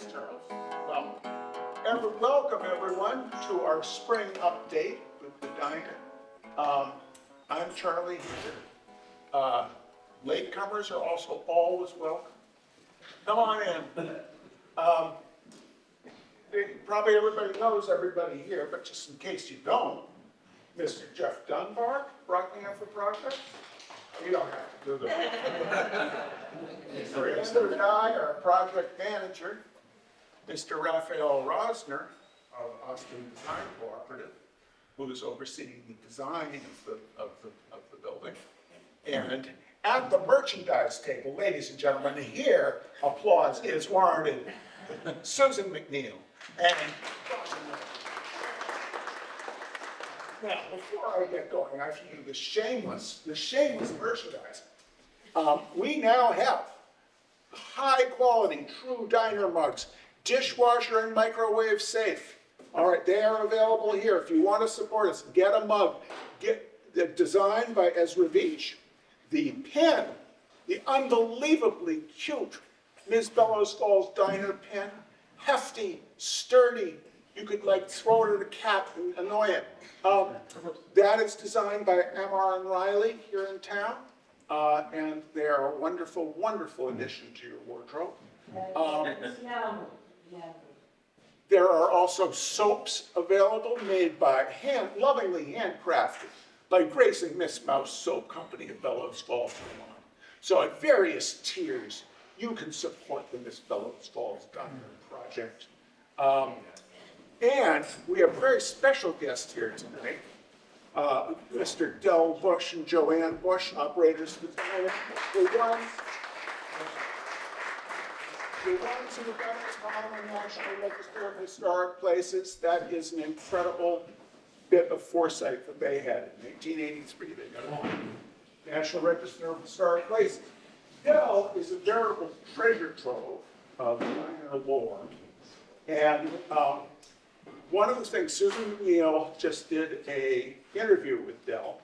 Yes, Charles. Well, welcome everyone to our spring update with the diner. I'm Charlie here. Latecomers are also always welcome. Come on in. Probably everybody knows everybody here, but just in case you don't, Mr. Jeff Dunbar, Rockingham for Progress. You don't have to do that. Mr. Esther Dye, our project manager. Mr. Raphael Rosner of Austin Design Cooperative, who is overseeing the design of the building. And at the merchandise table, ladies and gentlemen, here applause is warranted. Susan McNeil. And now, before I get going, I have to do the shameless merchandise. We now have high quality, true diner mugs, dishwasher and microwave safe. All right, they are available here. If you want to support us, get a mug. Get the design by Ezra Veach. The pen, the unbelievably cute Ms. Bellows Falls Diner pen, hefty, sturdy. You could like throw it at a cat and annoy it. That is designed by M.R. and Riley here in town. And they are a wonderful, wonderful addition to your wardrobe. There are also soaps available made by lovingly handcrafted by Grace and Miss Mouse Soap Company of Bellows Falls, Vermont. So at various tiers, you can support the Miss Bellows Falls Diner project. And we have a very special guest here tonight. Mr. Del Bush and Joanne Bush, operators of the diner. The ones who got us on the National Register of Historic Places. That is an incredible bit of foresight that they had. In 1883, they got on the National Register of Historic Places. Del is a veritable treasure trove of diner lore. And one of the things, Susan McNeil just did an interview with Del,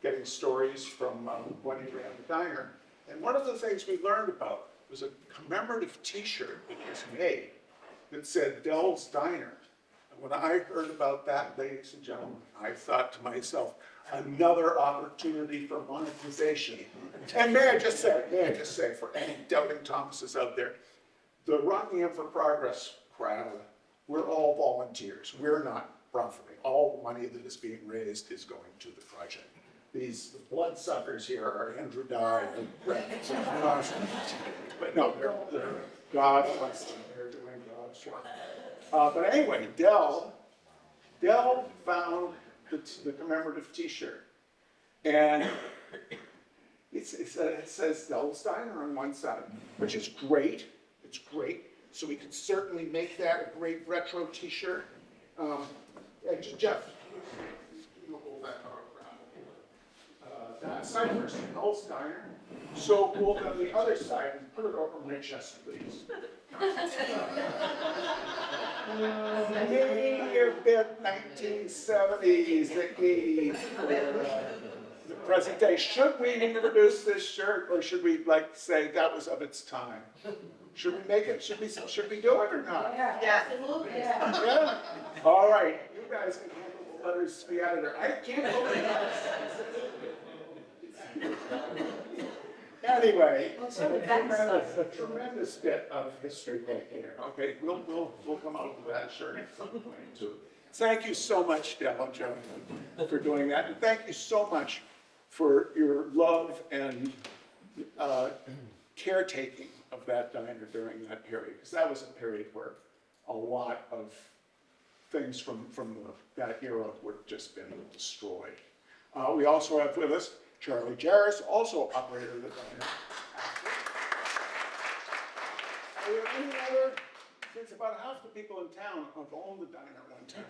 getting stories from when he ran the diner. And one of the things we learned about was a commemorative t-shirt that was made that said Del's Diner. And when I heard about that, ladies and gentlemen, I thought to myself, another opportunity for monetization. And may I just say, for any doubting Thomases out there, the Rockingham for Progress crowd, we're all volunteers. We're not profiting. All the money that is being raised is going to the project. These bloodsuckers here are Andrew Dye and Brett. But no, they're God bless them. They're doing God's work. But anyway, Del found the commemorative T-shirt, and it says Del's Diner on one side, which is great. It's great. So we can certainly make that a great retro T-shirt. Jeff, you hold that that side versus Del's Diner. So cool on the other side and put it over my chest, please. Maybe a bit 1970s, the 80s, the present day. Should we introduce this shirt, or should we say that was of its time? Should we make it? Should we do it or not? Yeah, absolutely. Yeah. All right, you guys can handle the letters to the editor. I can't believe that. Anyway, a tremendous bit of history right here. Okay, we'll come out with that shirt at some point too. Thank you so much, Del and Joe, for doing that, and thank you so much for your love and caretaking of that diner during that period, because that was a period where a lot of things from that era would just been destroyed. We also have with us Charlie Jarris, also operator of the diner. Are there any other, since about half the people in town have owned the diner at one time,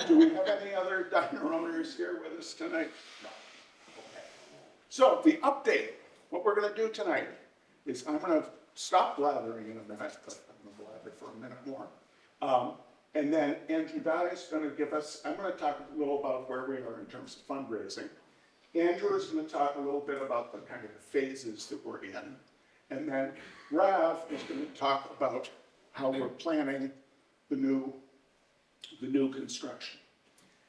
do we have any other diner owners here with us tonight? No. Okay. So the update, what we're going to do tonight is I'm going to stop blathering in a minute, but I'm going to blather for a minute more. And then Andrew Dye is going to give us, I'm going to talk a little about where we are in terms of fundraising. Andrew is going to talk a little bit about the kind of phases that we're in. And then Rav is going to talk about how we're planning the new construction.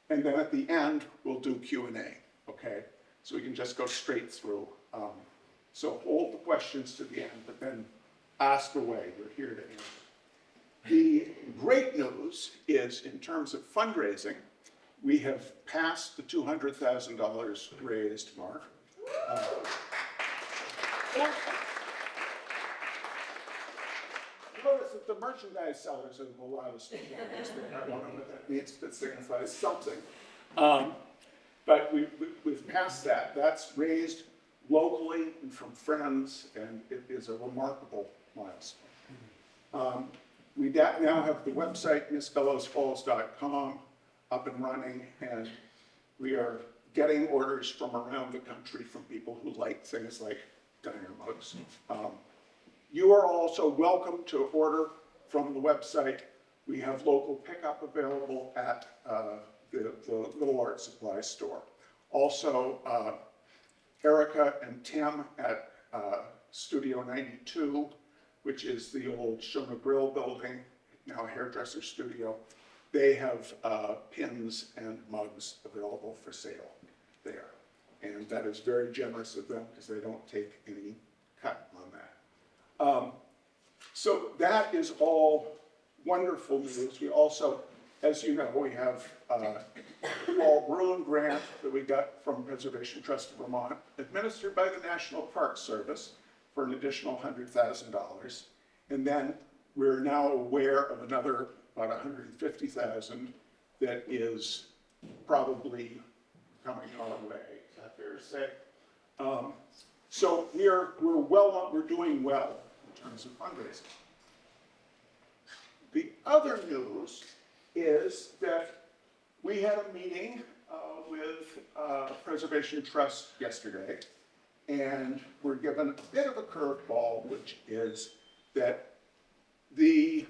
And then at the end, we'll do Q&A, okay? So we can just go straight through. So hold the questions to the end, but then ask away. We're here to answer. The great news is, in terms of fundraising, we have passed the $200,000 raised mark. Notice that the merchandise sellers have allowed us to do this. I don't know what that means, but it signifies something. But we've passed that. That's raised locally and from friends, and it is a remarkable milestone. We now have the website, MissBellowsFalls.com, up and running, and we are getting orders from around the country from people who like things like diner mugs. You are also welcome to order from the website. We have local pickup available at the Little Art Supply store. Also, Erica and Tim at Studio 92, which is the old Shona Grill building, now a hairdresser studio. They have pins and mugs available for sale there. And that is very generous of them because they don't take any cut on that. So that is all wonderful news. We also, as you know, we have Paul Bruin grant that we got from Preservation Trust of Vermont, administered by the National Park Service for an additional $100,000. And then we're now aware of another about $150,000 that is probably coming our way. Is that fair to say? So we're doing well in terms of fundraising. The other news is that we had a meeting with Preservation Trust yesterday, and we're given a bit of a curveball, which is that the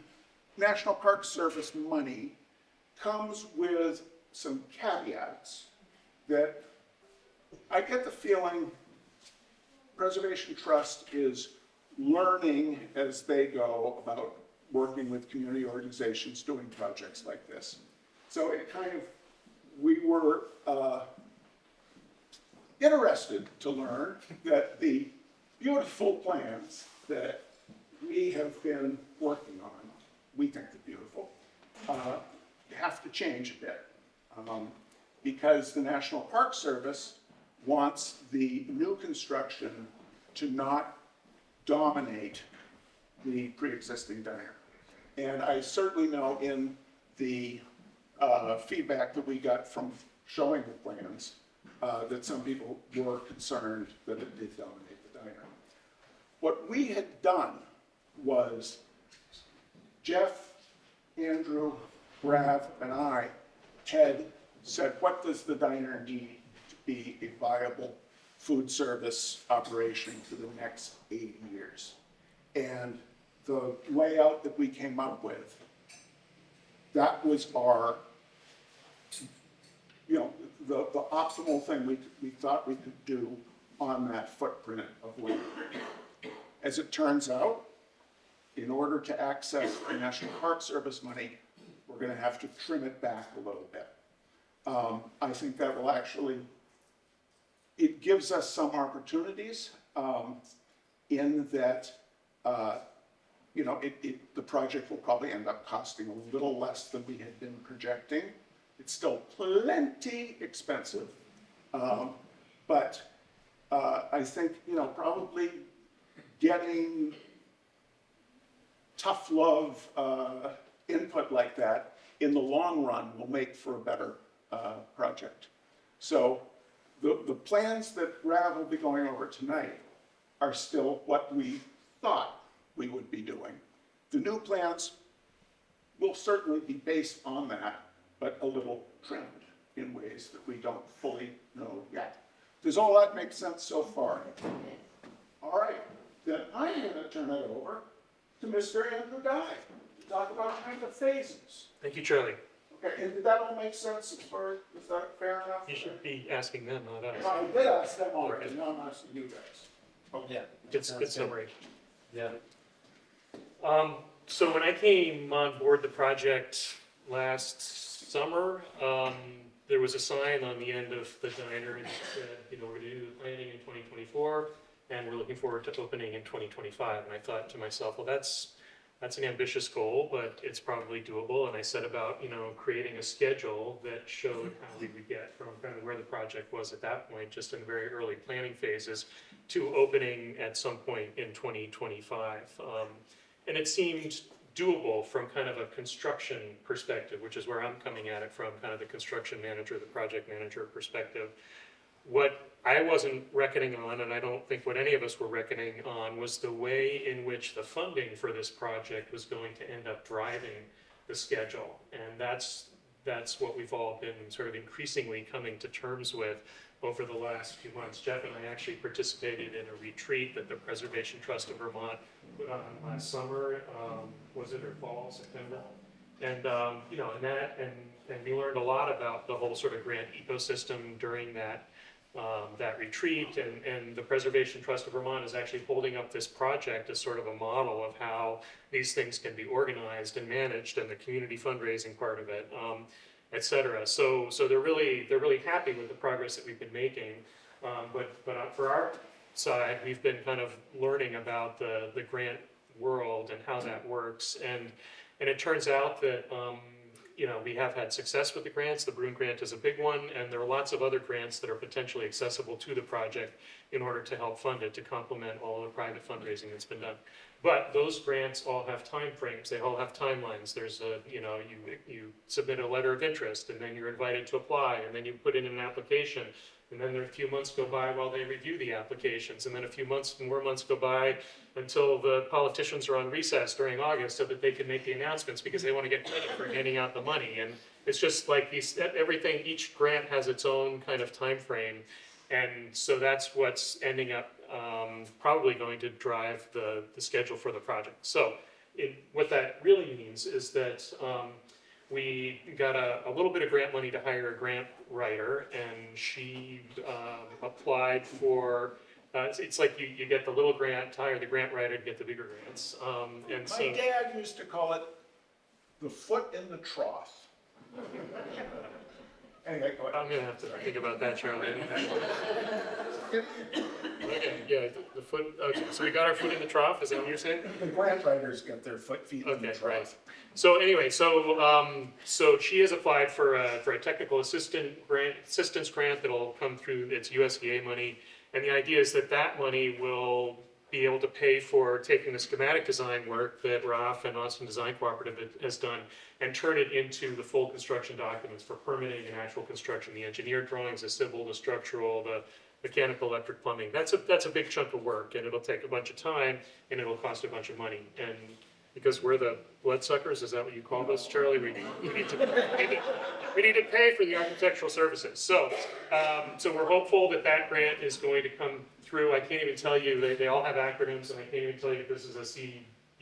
National Park Service money comes with some caveats that I get the feeling Preservation Trust is learning as they go about working with community organizations doing projects like this. So it kind of, we were interested to learn that the beautiful plans that we have been working on, we think they're beautiful, have to change a bit. Because the National Park Service wants the new construction to not dominate the pre-existing diner. And I certainly know in the feedback that we got from showing the plans that some people were concerned that it did dominate the diner. What we had done was Jeff, Andrew, Rav, and I had said, what does the diner need to be a viable food service operation for the next 80 years? And the layout that we came up with, that was our, the optimal thing we thought we could do on that footprint of land. As it turns out, in order to access the National Park Service money, we're going to have to trim it back a little bit. I think that will actually, it gives us some opportunities in that, the project will probably end up costing a little less than we had been projecting. It's still plenty expensive, but I think, probably getting tough love input like that in the long run will make for a better project. So the plans that Rav will be going over tonight are still what we thought we would be doing. The new plans will certainly be based on that, but a little trimmed in ways that we don't fully know yet. Does all that make sense so far? All right, then I'm going to turn it over to Mr. Andrew Dye to talk about kind of phases. Thank you, Charlie. Okay, and did that all make sense as far, is that fair enough? You should be asking them, not us. I did ask them already, now I'm asking you guys. Yeah, good summary. Yeah. So when I came on board the project last summer, there was a sign on the end of the diner and it said, you know, we're gonna do the planning in 2024 and we're looking forward to opening in 2025. And I thought to myself, well, that's an ambitious goal, but it's probably doable. And I set about, you know, creating a schedule that showed how we would get from kind of where the project was at that point, just in the very early planning phases, to opening at some point in 2025. And it seemed doable from kind of a construction perspective, which is where I'm coming at it from, kind of the construction manager, the project manager perspective. What I wasn't reckoning on, and I don't think what any of us were reckoning on, was the way in which the funding for this project was going to end up driving the schedule. And that's what we've all been sort of increasingly coming to terms with over the last few months. Jeff and I actually participated in a retreat that the Preservation Trust of Vermont put on last summer. Was it or fall, September? And you know, and we learned a lot about the whole sort of grant ecosystem during that retreat, and the Preservation Trust of Vermont is actually holding up this project as sort of a model of how these things can be organized and managed, and the community fundraising part of it, et cetera. So they're really happy with the progress that we've been making. But for our side, we've been kind of learning about the grant world and how that works, and it turns out that you know, we have had success with the grants. The Bruin grant is a big one, and there are lots of other grants that are potentially accessible to the project in order to help fund it, to complement all the private fundraising that's been done. But those grants all have time frames. They all have timelines. There's a, you know, you submit a letter of interest, and then you're invited to apply, and then you put in an application. And then there are a few months go by while they review the applications, and then a few more months go by until the politicians are on recess during August so that they can make the announcements, because they want to get credit for handing out the money. And it's just like everything, each grant has its own kind of time frame, and so that's what's ending up probably going to drive the schedule for the project. So what that really means is that we got a little bit of grant money to hire a grant writer, and she applied for, it's like you get the little grant to hire the grant writer to get the bigger grants. And so, My dad used to call it the foot in the trough. Anyway, go ahead. I'm gonna have to think about that, Charlie. Okay, yeah, the foot, okay, so we got our foot in the trough, is that what you're saying? The grant writers got their feet in the Okay, trough. right. So anyway, so she has applied for a technical assistance grant that'll come through, it's USDA money, and the idea is that money will be able to pay for taking the schematic design work that RAF and Austin Design Cooperative has done and turn it into the full construction documents for permitting and actual construction, the engineered drawings, the civil, the structural, the mechanical, electric, plumbing. That's a big chunk of work, and it'll take a bunch of time, and it'll cost a bunch of money. And because we're the bloodsuckers, is that what you call us, Charlie? We need to pay for the architectural services. So we're hopeful that grant is going to come through. I can't even tell you, they all have acronyms, and I can't even tell you if this is a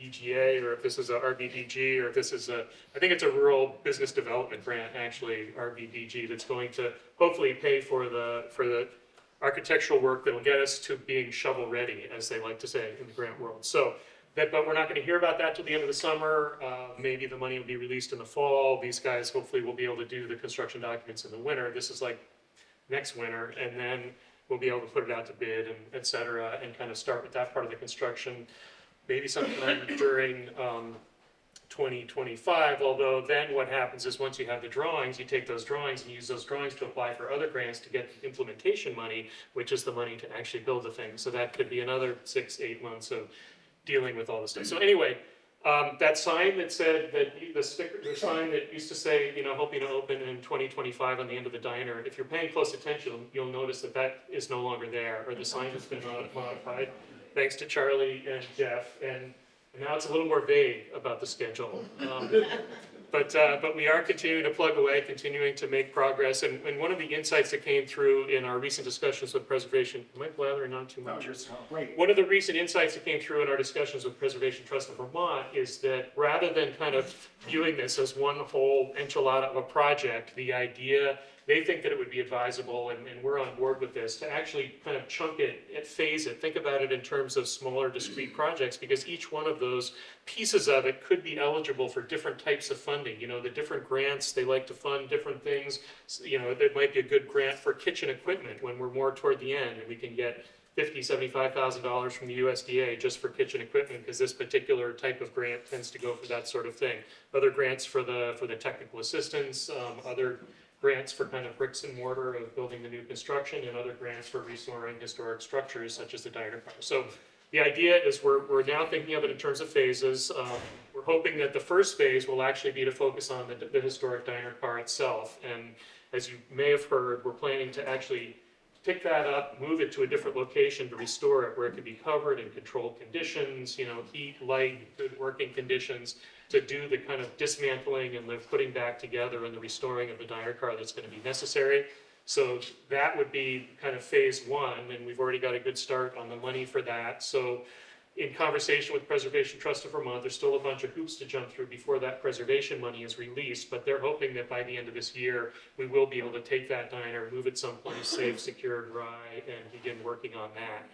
CEGA or if this is a RBDG or if this is I think it's a rural business development grant, actually, RBDG, that's going to hopefully pay for the architectural work that will get us to being shovel ready, as they like to say in the grant world. But we're not going to hear about that till the end of the summer. Maybe the money will be released in the fall. These guys hopefully will be able to do the construction documents in the winter. This is like next winter, and then we'll be able to put it out to bid, and et cetera, and kind of start with that part of the construction, maybe sometime during 2025, although then what happens is once you have the drawings, you take those drawings and use those drawings to apply for other grants to get implementation money, which is the money to actually build the thing. So that could be another 6-8 months of dealing with all this stuff. So anyway, that sign that said, the sign that used to say, you know, hoping to open in 2025 on the end of the diner, if you're paying close attention, you'll notice that is no longer there, or the sign has been modified, thanks to Charlie and Jeff, and now it's a little more vague about the schedule. But we are continuing to plug away, continuing to make progress, and one of the insights that came through in our recent discussions with Preservation, am I blathering on too much? No, you're so great. One of the recent insights that came through in our discussions with Preservation Trust of Vermont is that rather than kind of viewing this as one whole enchilada of a project, the idea they think that it would be advisable, and we're on board with this, to actually kind of chunk it and phase it. Think about it in terms of smaller discrete projects, because each one of those pieces of it could be eligible for different types of funding. You know, the different grants, they like to fund different things. You know, there might be a good grant for kitchen equipment when we're more toward the end, and we can get $50,000, $75,000 from the USDA just for kitchen equipment, because this particular type of grant tends to go for that sort of thing. Other grants for the technical assistance, other grants for kind of bricks and mortar of building the new construction, and other grants for restoring historic structures such as the diner car. So the idea is we're now thinking of it in terms of phases. We're hoping that the first phase will actually be to focus on the historic diner car itself. And as you may have heard, we're planning to actually pick that up, move it to a different location to restore it where it can be covered in controlled conditions, you know, heat, light, good working conditions, to do the kind of dismantling and the putting back together and the restoring of the diner car that's going to be necessary. So that would be kind of phase one, and we've already got a good start on the money for that. So in conversation with Preservation Trust of Vermont, there's still a bunch of hoops to jump through before that preservation money is released, but they're hoping that by the end of this year, we will be able to take that diner, move it someplace safe, secure, dry, and begin working on that.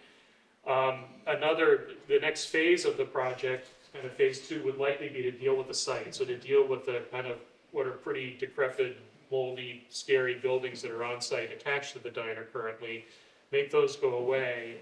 The next phase of the project, kind of phase two, would likely be to deal with the site. So to deal with the kind of what are pretty decrepit, moldy, scary buildings that are on site attached to the diner currently, make those go away,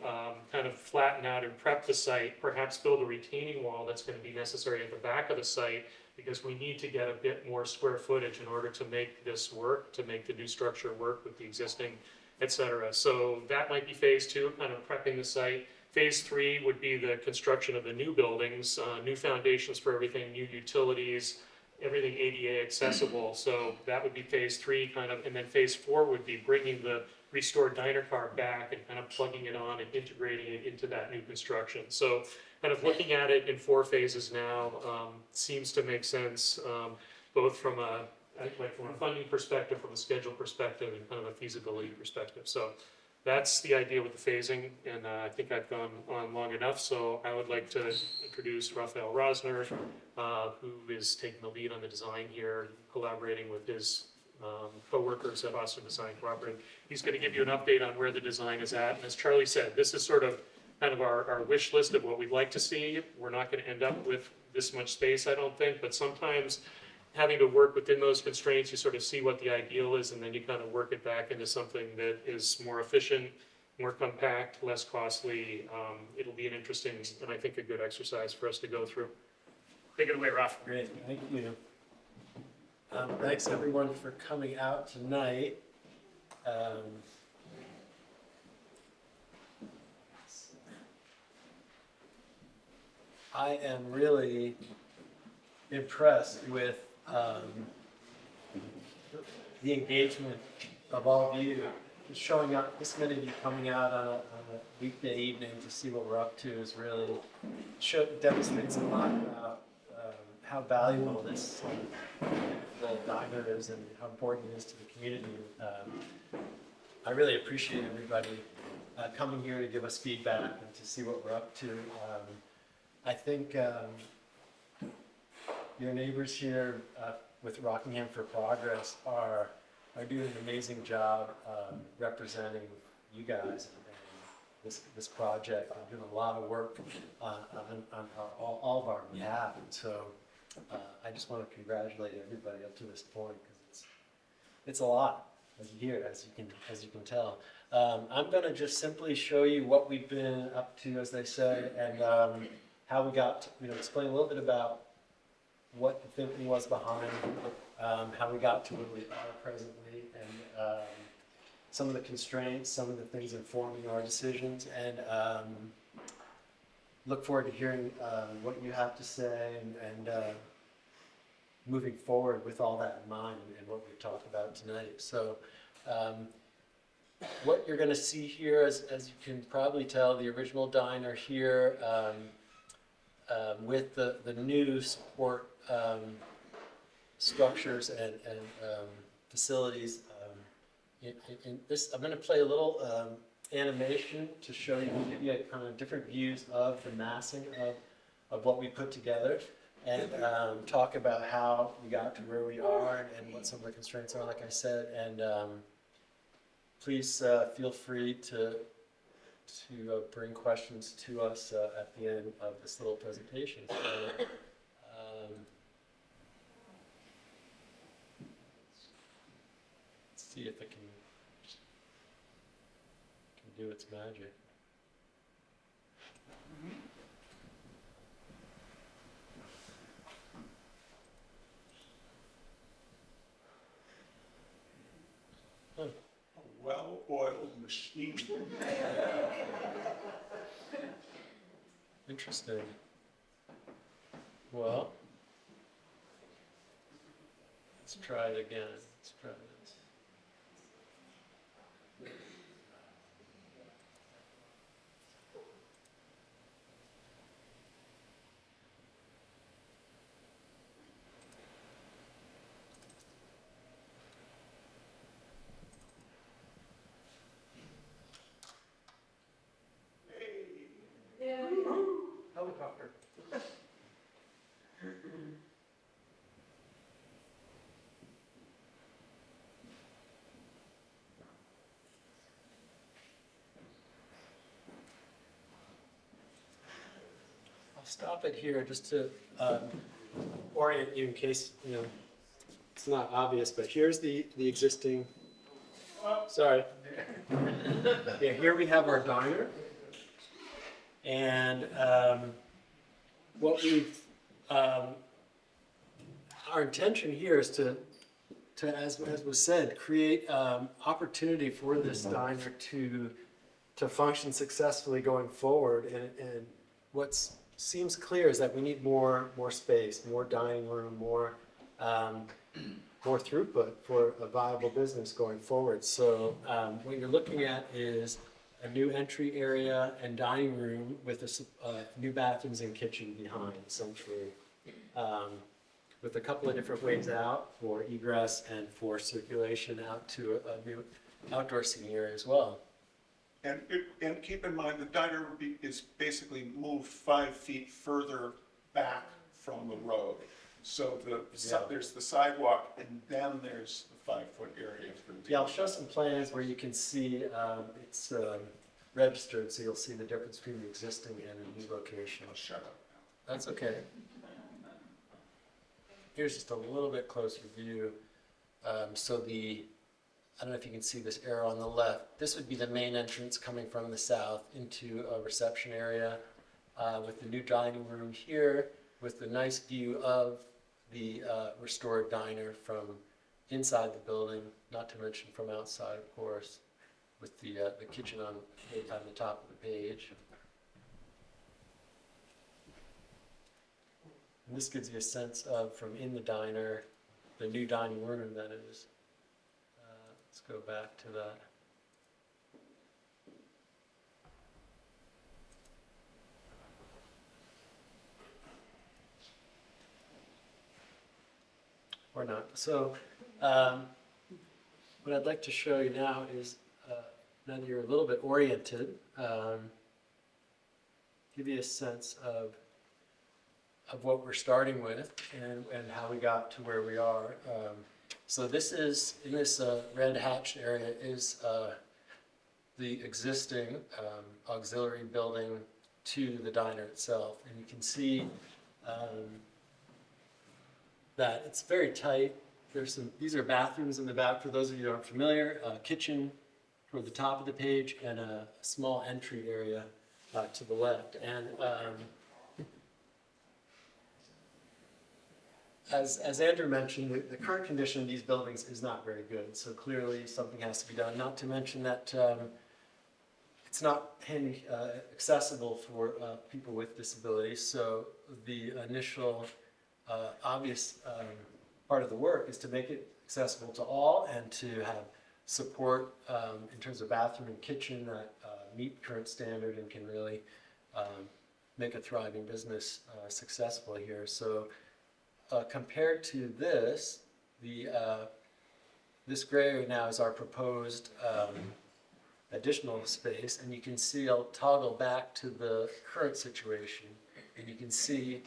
kind of flatten out and prep the site, perhaps build a retaining wall that's going to be necessary at the back of the site, because we need to get a bit more square footage in order to make this work, to make the new structure work with the existing, et cetera. So that might be phase two, kind of prepping the site. Phase three would be the construction of the new buildings, new foundations for everything, new utilities, everything ADA accessible. So that would be phase three kind of, and then phase four would be bringing the restored diner car back and kind of plugging it on and integrating it into that new construction. So kind of looking at it in four phases now seems to make sense, both from a funding perspective, from a schedule perspective, and kind of a feasibility perspective. So that's the idea with the phasing, and I think I've gone on long enough, so I would like to introduce Raphael Rosner, who is taking the lead on the design here, collaborating with his co-workers at Austin Design Cooperative. He's going to give you an update on where the design is at, and as Charlie said, this is sort of kind of our wish list of what we'd like to see. We're not going to end up with this much space, I don't think, but sometimes having to work within those constraints, you sort of see what the ideal is, and then you kind of work it back into something that is more efficient, more compact, less costly. It'll be an interesting, and I think a good exercise for us to go through. Take it away, Raf. Great, thank you. Thanks everyone for coming out tonight. I am really impressed with the engagement of all of you. Just showing up, this many of you coming out on a weekday evening to see what we're up to is really demonstrates a lot about how valuable this diner is and how important it is to the community. I really appreciate everybody coming here to give us feedback and to see what we're up to. I think your neighbors here with Rockingham for Progress are doing an amazing job representing you guys and this project. They're doing a lot of work on all of our behalf, and so I just want to congratulate everybody up to this point, because it's a lot, as you hear, as you can tell. I'm going to just simply show you what we've been up to, as they say, and how we got to, explain a little bit about what the thinking was behind how we got to where we are presently, and some of the constraints, some of the things informing our decisions, and look forward to hearing what you have to say, and moving forward with all that in mind and what we've talked about tonight. So what you're going to see here, as you can probably tell, the original diner here with the new support structures and facilities. In this, I'm going to play a little animation to show you, give you kind of different views of the massing of what we put together. and talk about how we got to where we are and what some of the constraints are, like I said. And please feel free to bring questions to us at the end of this little presentation. So, let's see if it can do its magic. A well-oiled machine. Interesting. Well, let's try it again. Let's try this. Helicopter. I'll stop it here just to orient you in case, it's not obvious, but here's the existing, sorry. Yeah, here we have our diner. And what we've, our intention here is to as was said, create opportunity for this diner to function successfully going forward. And what seems clear is that we need more space, more dining room, more throughput for a viable business going forward. So what you're looking at is a new entry area and dining room with new bathrooms and kitchen behind, essentially, with a couple of different ways out for egress and for circulation out to a new outdoor seating area as well. And keep in mind, the diner is basically moved 5 feet further back from the road. So there's the sidewalk, and then there's the 5-foot area. Yeah, I'll show some plans where you can see it's registered, so you'll see the difference between the existing and a new location. Oh, shut up now. That's okay. Here's just a little bit closer view. So I don't know if you can see this arrow on the left. This would be the main entrance coming from the south into a reception area with the new dining room here, with the nice view of the restored diner from inside the building, not to mention from outside, of course, with the kitchen on the top of the page. And this gives you a sense of, from in the diner, the new dining room that is. Let's go back to that. Or not. So what I'd like to show you now is, now that you're a little bit oriented, give you a sense of what we're starting with and how we got to where we are. So this is, in this red hatched area, is the existing auxiliary building to the diner itself. And you can see that it's very tight. These are bathrooms in the back, for those of you who aren't familiar, a kitchen toward the top of the page and a small entry area to the left. And as Andrew mentioned, the current condition of these buildings is not very good. So clearly something has to be done, not to mention that it's not accessible for people with disabilities. So the initial obvious part of the work is to make it accessible to all and to have support in terms of bathroom and kitchen that meet current standard and can really make a thriving business successful here. So compared to this, this gray area now is our proposed additional space, and you can see I'll toggle back to the current situation, and you can see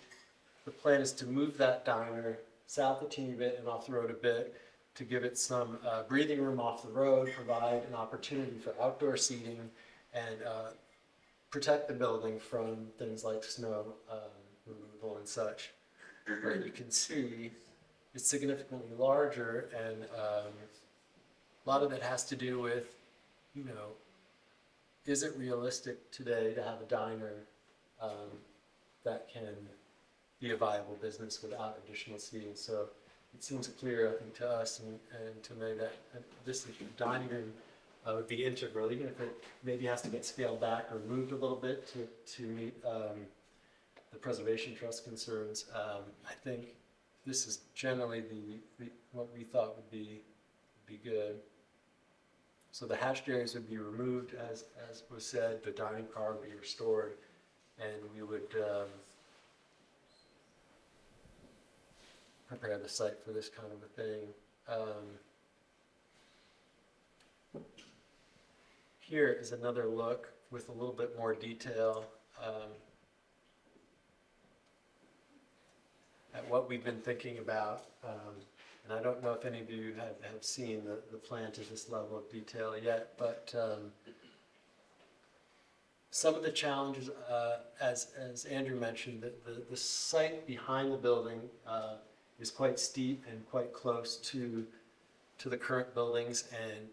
the plan is to move that diner south a teeny bit and off the road a bit to give it some breathing room off the road, provide an opportunity for outdoor seating, and protect the building from things like snow removal and such. But you can see it's significantly larger, and a lot of it has to do with, you know, is it realistic today to have a diner that can be a viable business without additional seating? So it seems clear, I think, to us and to me that this dining room would be integral, even if it maybe has to get scaled back or moved a little bit to meet the Preservation Trust concerns. I think this is generally what we thought would be good. So the hatched areas would be removed, as was said. The dining car would be restored, and we would prepare the site for this kind of a thing. Here is another look with a little bit more detail at what we've been thinking about. And I don't know if any of you have seen the plan to this level of detail yet, but some of the challenges, as Andrew mentioned, the site behind the building is quite steep and quite close to the current buildings, and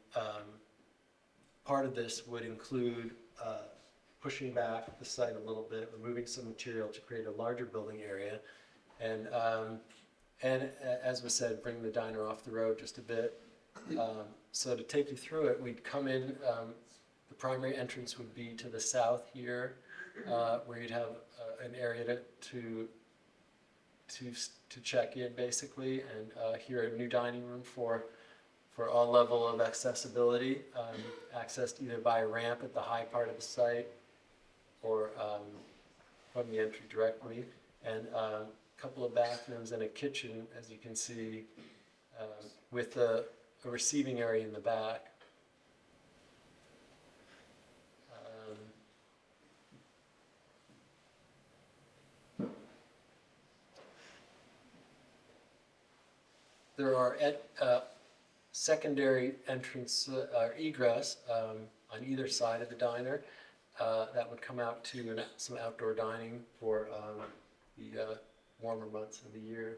part of this would include pushing back the site a little bit, removing some material to create a larger building area, and as was said, bring the diner off the road just a bit. So to take you through it, we'd come in, the primary entrance would be to the south here, where you'd have an area to check in basically, and here a new dining room for all level of accessibility, accessed either by a ramp at the high part of the site or from the entry directly, and couple of bathrooms and a kitchen, as you can see, with a receiving area in the back. There are secondary entrance or egress on either side of the diner that would come out to some outdoor dining for the warmer months of the year.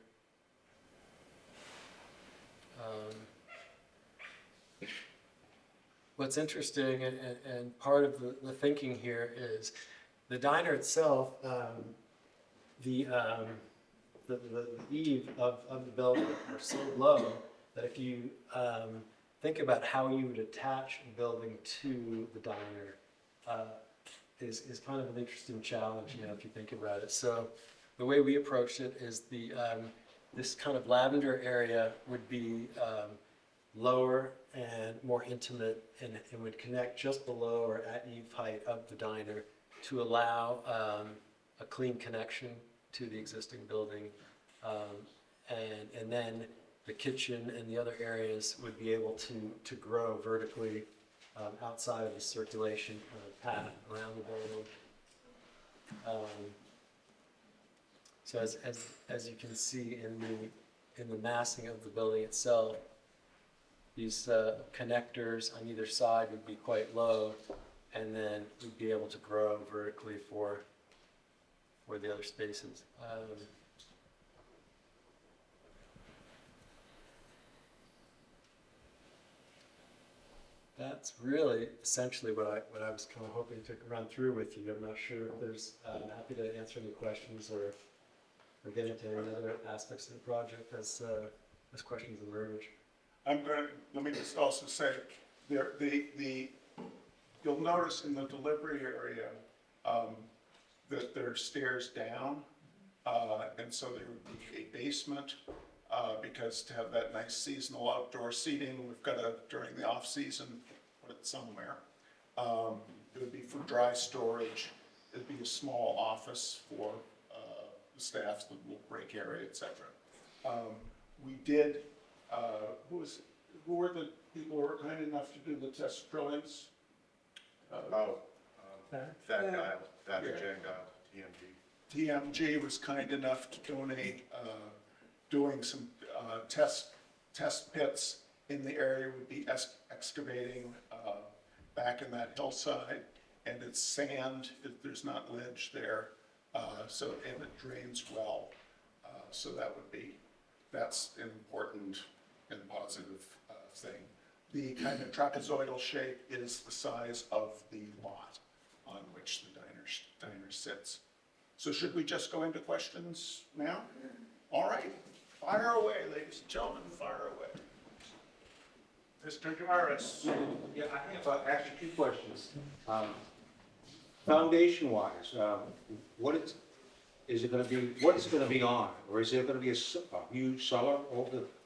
What's interesting and part of the thinking here is the diner itself, the eave of the building are so low that if you think about how you would attach a building to the diner is kind of an interesting challenge, you know, if you think about it. So the way we approached it is this kind of lavender area would be lower and more intimate, and it would connect just below or at eve height of the diner to allow a clean connection to the existing building. And then the kitchen and the other areas would be able to grow vertically outside of the circulation path around the building. So as you can see in the massing of the building itself, these connectors on either side would be quite low, and then we'd be able to grow vertically for the other spaces. That's really essentially what I was kind of hoping to run through with you. I'm not sure if there's, I'm happy to answer any questions or get into any other aspects of the project as questions emerge. Let me just also say, you'll notice in the delivery area that there are stairs down, and so there would be a basement, because to have that nice seasonal outdoor seating, we've got to, during the off-season, put it somewhere. It would be for dry storage. It'd be a small office for the staff's little break area, etc. We did, who were the people who were kind enough to do the test drillings? Thad Guile, Thad and Jan Guile, TMG. DMG was kind enough to donate, doing some test pits in the area, would be excavating back in that hillside, and it's sand, there's not ledge there, and it drains well. So that's an important and positive thing. The kind of trapezoidal shape is the size of the lot on which the diner sits. So should we just go into questions now? All right, fire away, ladies and gentlemen, fire away. Mr. Damaris. Yeah, I have actually two questions. Foundation-wise, what is it gonna be, what is it gonna be on? Or is there gonna be a huge cellar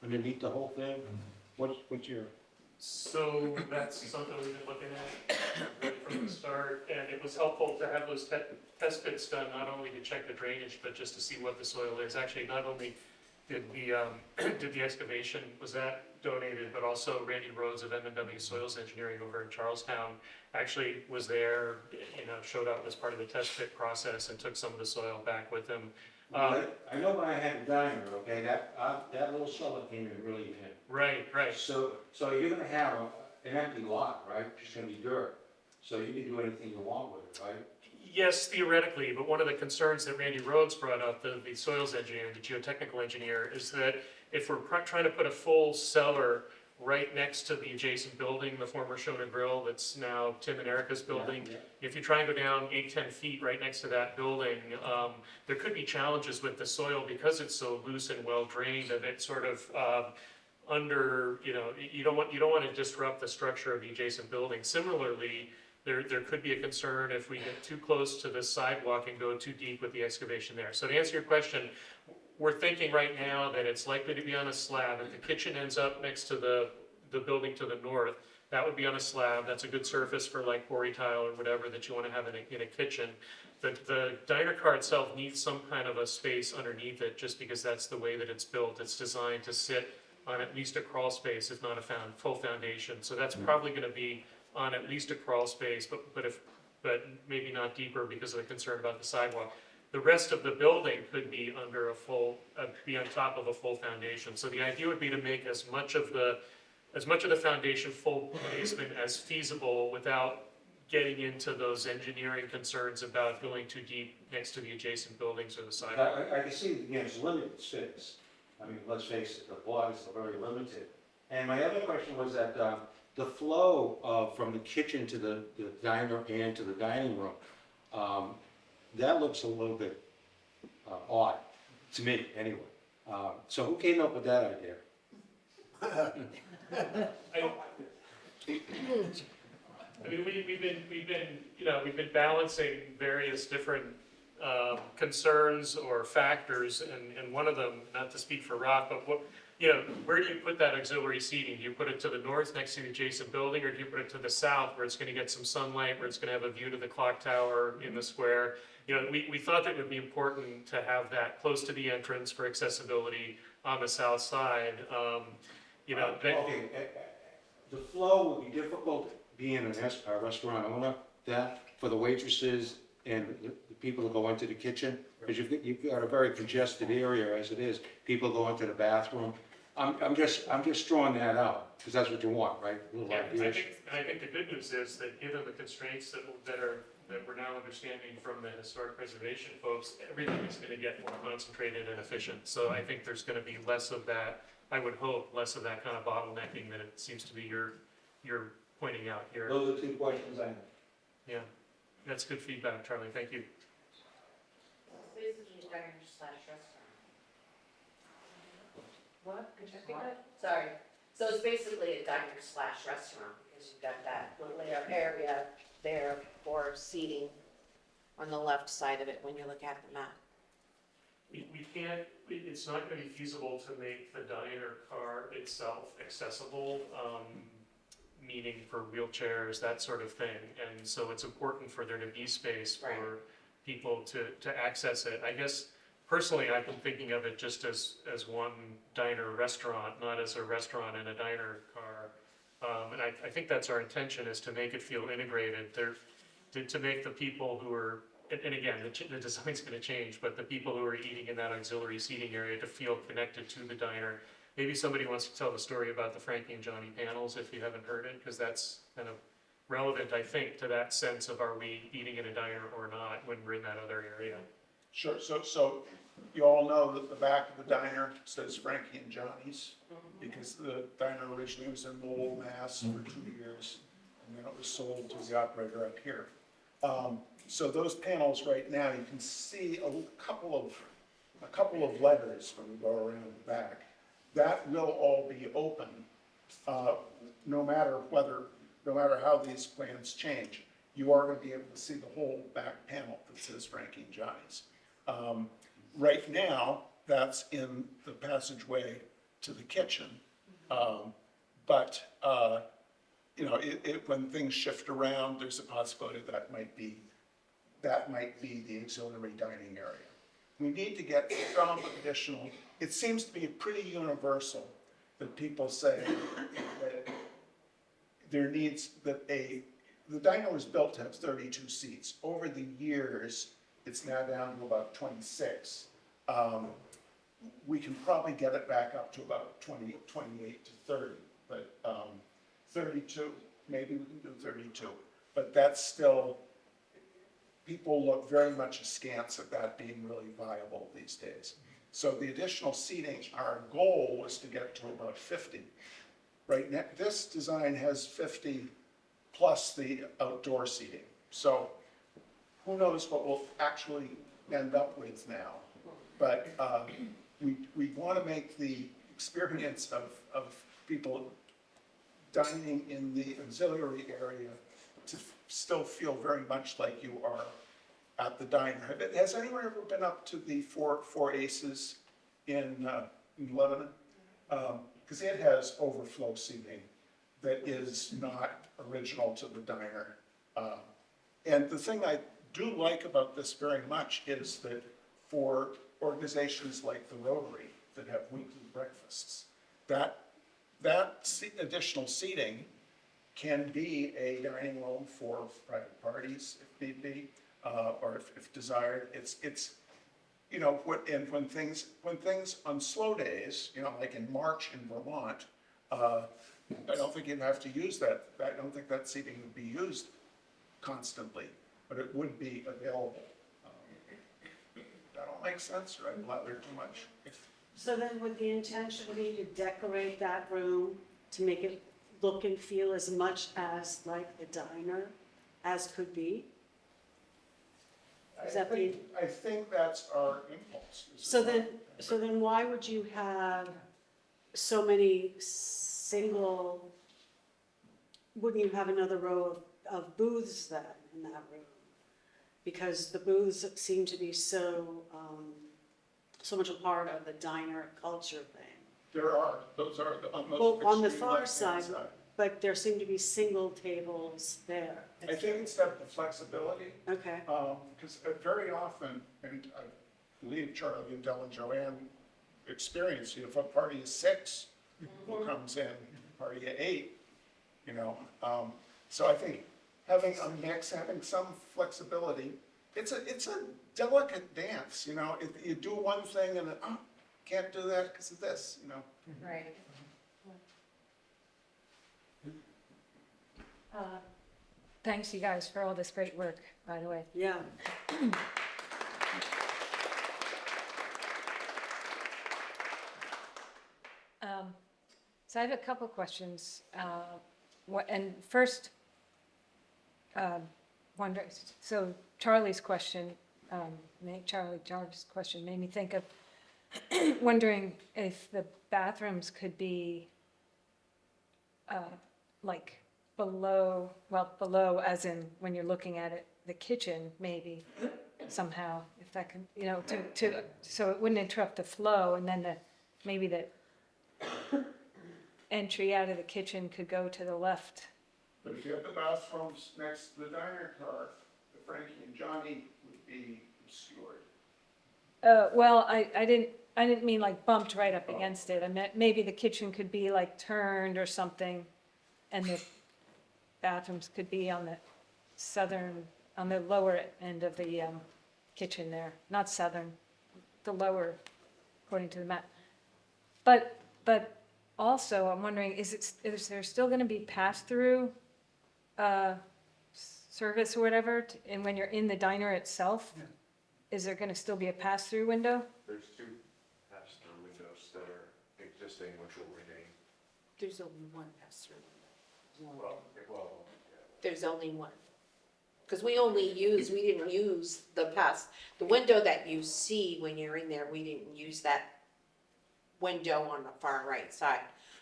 underneath the whole thing? What's your? So that's something we've been looking at right from the start, and it was helpful to have those test pits done, not only to check the drainage, but just to see what the soil is. Actually, not only did the excavation, was that donated, but also Randy Rhodes of M&W Soils Engineering over in Charlestown actually was there, showed up as part of the test pit process and took some of the soil back with him. I know when I had the diner, okay, that little cellar came in really in. Right. So you're gonna have an empty lot, right? Just gonna be dirt. So you can do anything you want with it, right? Yes, theoretically, but one of the concerns that Randy Rhodes brought up, the soils engineer, the geotechnical engineer, is that if we're trying to put a full cellar right next to the adjacent building, the former Shona Grill that's now Tim and Erica's building, Yeah. if you try and go down 8-10 feet right next to that building, there could be challenges with the soil because it's so loose and well drained of it sort of you don't want to disrupt the structure of the adjacent building. Similarly, there could be a concern if we get too close to the sidewalk and go too deep with the excavation there. So to answer your question, we're thinking right now that it's likely to be on a slab. If the kitchen ends up next to the building to the north, that would be on a slab. That's a good surface for like quarry tile or whatever that you want to have in a kitchen. The diner car itself needs some kind of a space underneath it just because that's the way that it's built. It's designed to sit on at least a crawl space, if not a full foundation. So that's probably going to be on at least a crawl space, but maybe not deeper because of the concern about the sidewalk. The rest of the building could be under be on top of a full foundation. So the idea would be to make as much of the foundation full basement as feasible without getting into those engineering concerns about going too deep next to the adjacent buildings or the sidewalk. I can see, it's limited space. I mean, let's face it, the bodies are very limited. And my other question was that the flow from the kitchen to the diner and to the dining room, that looks a little bit odd, to me, anyway. So who came up with that idea? I mean, we've been balancing various different concerns or factors, and one of them, not to speak for Rob, but where do you put that auxiliary seating? Do you put it to the north next to the adjacent building, or do you put it to the south where it's going to get some sunlight, where it's going to have a view to the clock tower in the square? We thought that it would be important to have that close to the entrance for accessibility on the south side. Okay, the flow would be difficult being a restaurant owner, that for the waitresses and the people that go into the kitchen, because you've got a very congested area as it is. People go into the bathroom. I'm just throwing that out because that's what you want, right? Yeah, I think the good news is that given the constraints that we're now understanding from the historic preservation folks, everything is going to get more concentrated and efficient. So I think there's going to be less of that. I would hope less of that kind of bottlenecking that it seems to be you're pointing out here. Those are two questions I have. Yeah, that's good feedback, Charlie. Thank you. Basically, diner slash restaurant. What? Could you repeat that? Sorry. So it's basically a diner slash restaurant because you've got that little area there for seating on the left side of it when you look at the map. We can't, it's not going to be feasible to make the diner car itself accessible, meaning for wheelchairs, that sort of thing. And so it's important for there to be space for people to access it. I guess personally, I've been thinking of it just as one diner restaurant, not as a restaurant and a diner car. And I think that's our intention, is to make it feel integrated. To make the people who are and again, the design's gonna change, but the people who are eating in that auxiliary seating area to feel connected to the diner. Maybe somebody wants to tell the story about the Frankie and Johnny panels, if you haven't heard it, because that's kind of relevant, I think, to that sense of are we eating in a diner or not when we're in that other area. Sure, so you all know that the back of the diner says Frankie and Johnny's, because the diner originally was in Lowell, Mass. For 2 years, and then it was sold to the operator up here. So those panels right now, you can see a couple of letters when we go around the back. That will all be open, no matter how these plans change. You are going to be able to see the whole back panel that says Frankie and Johnny's. Right now, that's in the passageway to the kitchen. But when things shift around, there's a possibility that might be the auxiliary dining area. We need to get some additional, it seems to be pretty universal that people say that there needs, the diner was built to have 32 seats. Over the years, it's now down to about 26. We can probably get it back up to about 28 to 30, but 32, maybe we can do 32. But that's still, people look very much askance at that being really viable these days. So the additional seating, our goal was to get to about 50. Right now, this design has 50 plus the outdoor seating. So who knows what we'll actually end up with now. But we want to make the experience of people dining in the auxiliary area to still feel very much like you are at the diner. Has anyone ever been up to the Four Aces in Lebanon? Because it has overflow seating that is not original to the diner. And the thing I do like about this very much is that for organizations like the Rotary that have weekly breakfasts, that additional seating can be a dining room for private parties if need be, or if desired. It's when things on slow days, like in March in Vermont, I don't think you'd have to use that. I don't think that seating would be used constantly, but it would be available. That all makes sense, or I blather too much? So then would the intention be to decorate that room to make it look and feel as much as like the diner as could be? Is that the? I think that's our impulse. So then why would you have so many single, wouldn't you have another row of booths then in that room? Because the booths seem to be so much a part of the diner culture thing. Those are On the far side, but there seem to be single tables there. I think it's that the flexibility, Okay, because very often, and I believe Charlie and Del and Joanne experienced, if a party is 6, who comes in, party of 8, so I think having a mix, having some flexibility, it's a delicate dance, If you do one thing and can't do that because of this, Right. Thanks, you guys, for all this great work, by the way. yeah. So I have a couple questions. And first, so Charlie's question, Jarvis' question made me think of wondering if the bathrooms could be like below as in when you're looking at it, the kitchen maybe somehow, if that can, so it wouldn't interrupt the flow, and then maybe the entry out of the kitchen could go to the left. But if you have the bathrooms next to the diner car, the Frankie and Johnny would be obscured. Well, I didn't mean like bumped right up against it. I meant maybe the kitchen could be like turned or something, and the bathrooms could be on the southern on the lower end of the kitchen there, not southern, the lower, according to the map. But also, I'm wondering, is there still gonna be pass-through service or whatever, and when you're in the diner itself? Is there gonna still be a pass-through window? There's two pass-through windows that are existing, which will remain. There's only one pass-through. Well, There's only one. Because we didn't use the window that you see when you're in there, we didn't use that window on the far right side.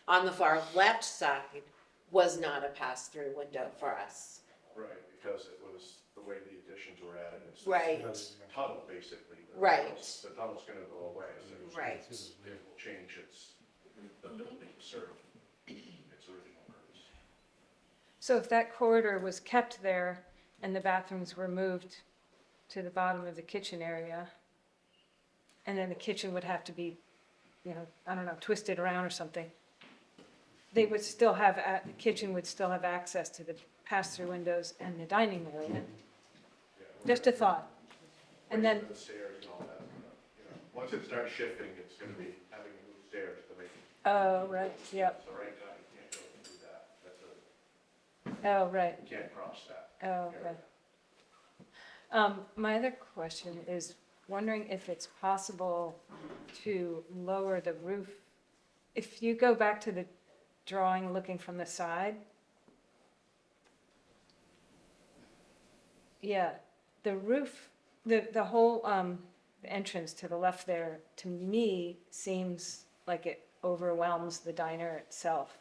On the far left side was not a pass-through window for us. right, because it was the way the additions were added. It's Right. a tunnel, basically. Right. The tunnel's gonna go away, so Right. it will change the building to serve its original purpose. So if that corridor was kept there and the bathrooms were moved to the bottom of the kitchen area, and then the kitchen would have to be, I don't know, twisted around or something, they would still have, the kitchen would still have access to the pass-through windows and the dining area. Yeah, Just a thought. And ways then, for the stairs and all that, once it starts shifting, it's gonna be having to move stairs to make it. oh, right, yep, So right now, you can't go through that. oh, right. You can't cross that. Oh, okay. My other question is wondering if it's possible to lower the roof. If you go back to the drawing looking from the side, yeah, the roof, the whole the entrance to the left there, to me, seems like it overwhelms the diner itself.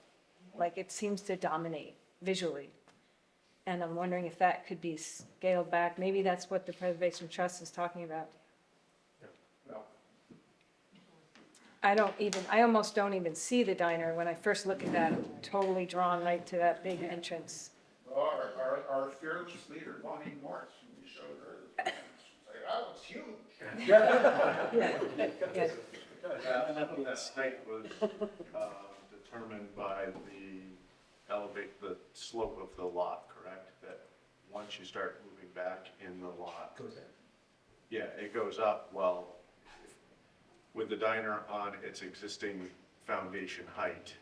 Like it seems to dominate visually. And I'm wondering if that could be scaled back. Maybe that's what the Preservation Trust is talking about. Well, I almost don't even see the diner when I first look at that. I'm totally drawn right to that big entrance. Our fearless leader, Bonnie Morris, when we showed her, the plans, she's like, oh, it's huge. Yes. That height was determined by the slope of the lot, correct? That once you start moving back in the lot. Yeah, it goes up. Well, with the diner on its existing foundation height,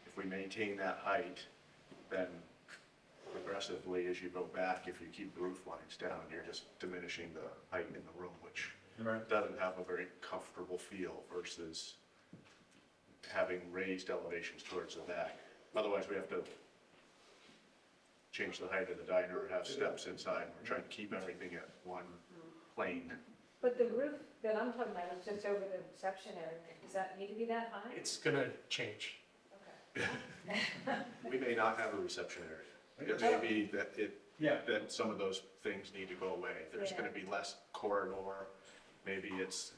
if we maintain that height, then progressively as you go back, if you keep the roof lines down, you're just diminishing the height in the room, which doesn't have a very comfortable feel versus having raised elevations towards the back. Otherwise, we have to change the height of the diner or have steps inside. We're trying to keep everything at one plane. But the roof that I'm talking about is just over the reception area. Does that need to be that high? It's gonna change. We may not have a reception area. It may be that some of those things need to go away. There's gonna be less corridor. Maybe it's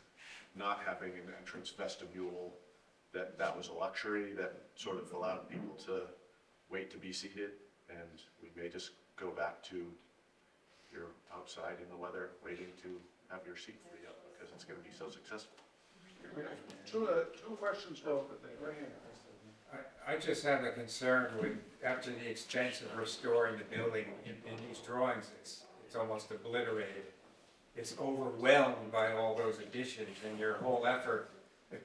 not having an entrance vestibule, that was a luxury that sort of allowed people to wait to be seated. And we may just go back to you're outside in the weather waiting to have your seat free up because it's gonna be so successful. Two questions, both, but they right here. I just have a concern with, after the expense of restoring the building, in these drawings, it's almost obliterated. It's overwhelmed by all those additions, and your whole effort,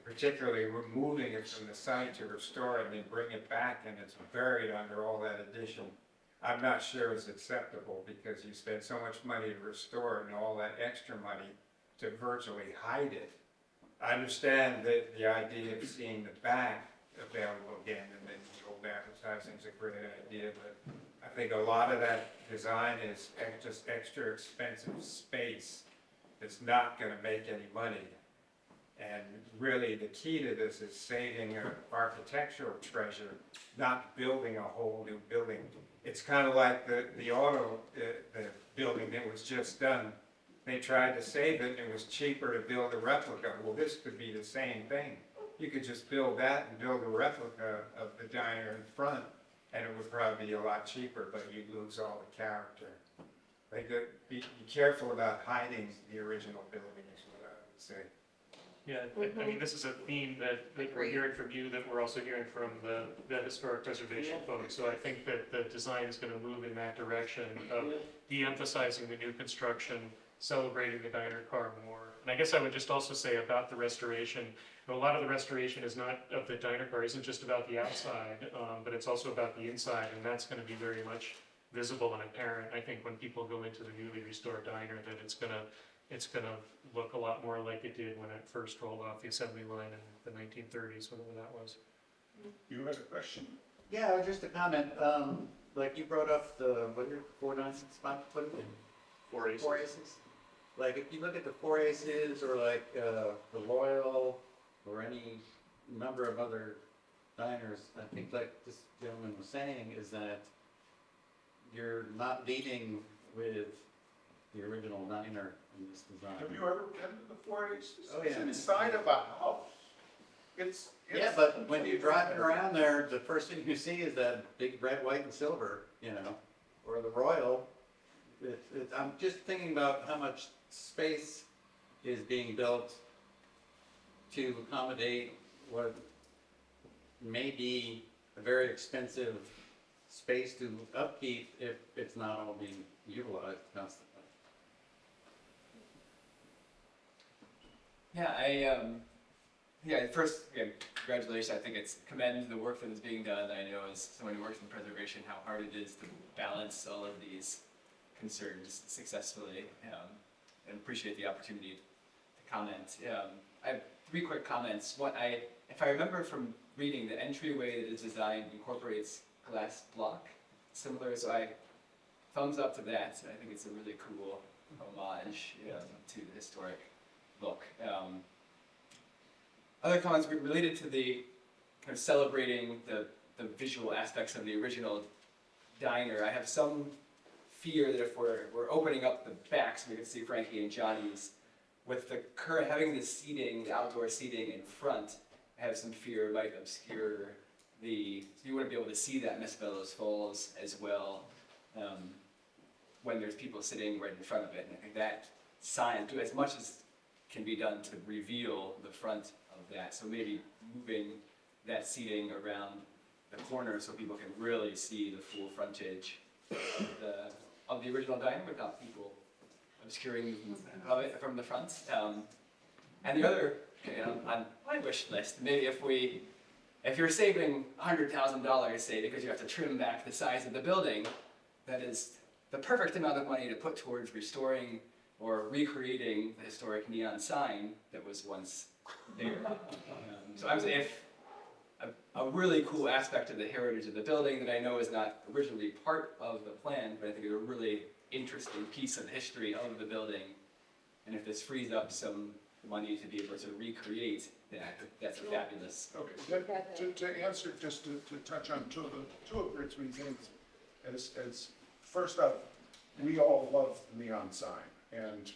particularly removing it from the site to restore it and then bring it back, and it's buried under all that addition. I'm not sure it's acceptable, because you spent so much money to restore it and all that extra money to virtually hide it. I understand that the idea of seeing the back available again, and then the old advertising is a great idea, but I think a lot of that design is just extra expensive space that's not gonna make any money. And really, the key to this is saving an architectural treasure, not building a whole new building. It's kind of like the building that was just done. They tried to save it, and it was cheaper to build a replica. Well, this could be the same thing. You could just build that and build a replica of the diner in front, and it would probably be a lot cheaper, but you'd lose all the character. Be careful about hiding the original building, is what I would say. Yeah, I mean, this is a theme that we're Agreed. hearing from you, that we're also hearing from the historic preservation folks. So I think that the design is gonna move in that direction of de-emphasizing the new construction, celebrating the diner car more. And I guess I would just also say about the restoration, a lot of the restoration is not, of the diner car, isn't just about the outside, but it's also about the inside, and that's gonna be very much visible and apparent, I think, when people go into the newly restored diner, that it's gonna look a lot more like it did when it first rolled off the assembly line in the 1930s, whatever that was. You had a question? Yeah, just a comment, like you brought up the, what are your 496 spot, what is it? Four aces. Four aces. Like, if you look at the four aces, or like, the Royal, or any number of other diners, I think like this gentleman was saying, is that you're not leading with the original diner in this design. Have you ever been to the Four Aces? Oh, yeah. It's inside of a house. It's. Yeah, but when you're driving around there, the first thing you see is that big red, white, and silver, you know, or the Royal. I'm just thinking about how much space is being built to accommodate what may be a very expensive space to upkeep if it's not all being utilized constantly. Yeah, first, again, congratulations. I think it's commend the work that is being done. I know as someone who works in preservation how hard it is to balance all of these concerns successfully, and appreciate the opportunity to comment. I have three quick comments. One, if I remember from reading, the entryway that is designed incorporates glass block, similar, so thumbs up to that. I think it's a really cool homage to the historic look. Other comments related to the kind of celebrating the visual aspects of the original diner. I have some fear that if we're opening up the back so we can see Frankie and Johnny's, with the current having the seating, the outdoor seating in front, I have some fear it might obscure so you wouldn't be able to see that Miss Bellows Falls as well when there's people sitting right in front of it. And I think that sign, do as much as can be done to reveal the front of that. So maybe moving that seating around the corner so people can really see the full frontage of the original diner without people obscuring of it from the front. And the other, on my wish list, maybe if you're saving $100,000, say, because you have to trim back the size of the building, that is the perfect amount of money to put towards restoring or recreating the historic neon sign that was once there. So I would say if a really cool aspect of the heritage of the building that I know is not originally part of the plan, but I think is a really interesting piece of the history of the building. And if this frees up some money to be able to recreate that, that's a fabulous. Okay, to answer, just to touch on two of your three things, as first off, we all love the neon sign, and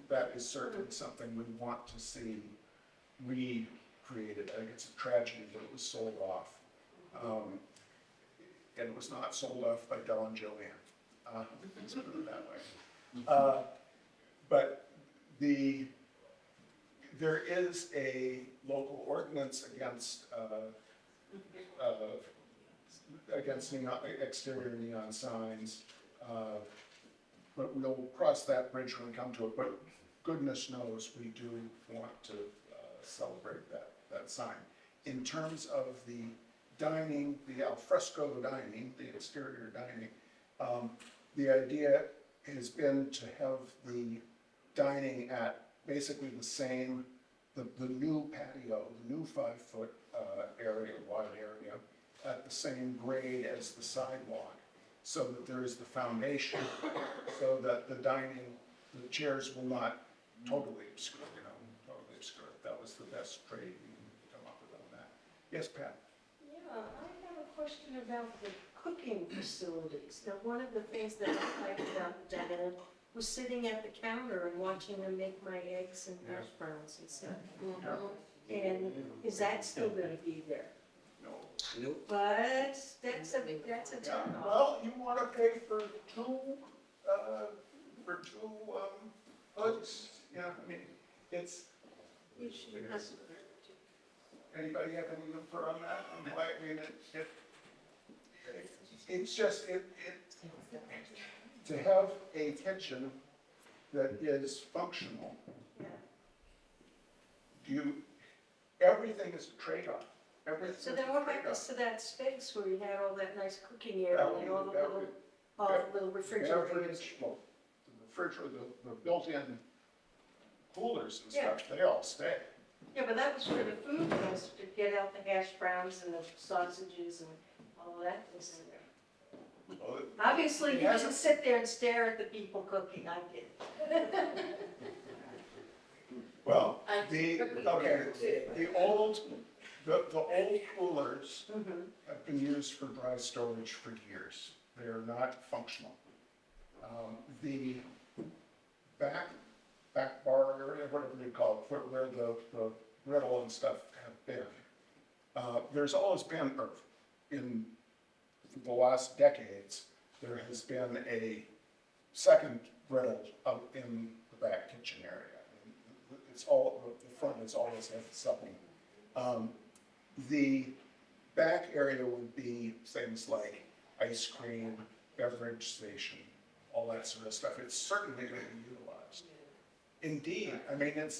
that is certainly something we want to see recreated. I think it's a tragedy that it was sold off, and it was not sold off by Del and Joanne. Let's put it that way. But there is a local ordinance against exterior neon signs, but we'll cross that bridge when we come to it. But goodness knows we do want to celebrate that sign. In terms of the dining, the alfresco dining, the exterior dining, the idea has been to have the dining at basically the same, the new patio, the new 5-foot area, wide area, at the same grade as the sidewalk, so that there is the foundation, so that the dining, the chairs will not totally obscure, totally obscure. That was the best trade we can come up with on that. Yes, Pat? Yeah, I have a question about the cooking facilities. Now, one of the things that I liked about Diana was sitting at the counter and watching them make my eggs and hash browns and stuff. And is that still gonna be there? No. But that's a Yeah, turn off. well, you wanna pay for two hoods, I mean, You should have- Anybody have any input on that? On why, I mean, it's just, to have a kitchen that is functional, everything is a trade-off. Everything So is then a what happens trade-off. to that space where you had all that nice cooking area and all the little refrigerators? Beverage, well, the refrigerator, the built-in coolers and stuff, they all stay. Yeah, but that was where the food was, to get out the hash browns and the sausages and all of that was in there. Well, Obviously, It you hasn't- didn't sit there and stare at the people cooking, I did. Well, the old coolers have been used for dry storage for years. They are not functional. The back bar area, whatever you call it, where the griddle and stuff have been, there's always been, or for the last decades, there has been a second griddle out in the back kitchen area. It's all, the front is always had something. The back area would be things like ice cream, beverage station, all that sort of stuff. It's certainly going to be utilized. Indeed, I mean, it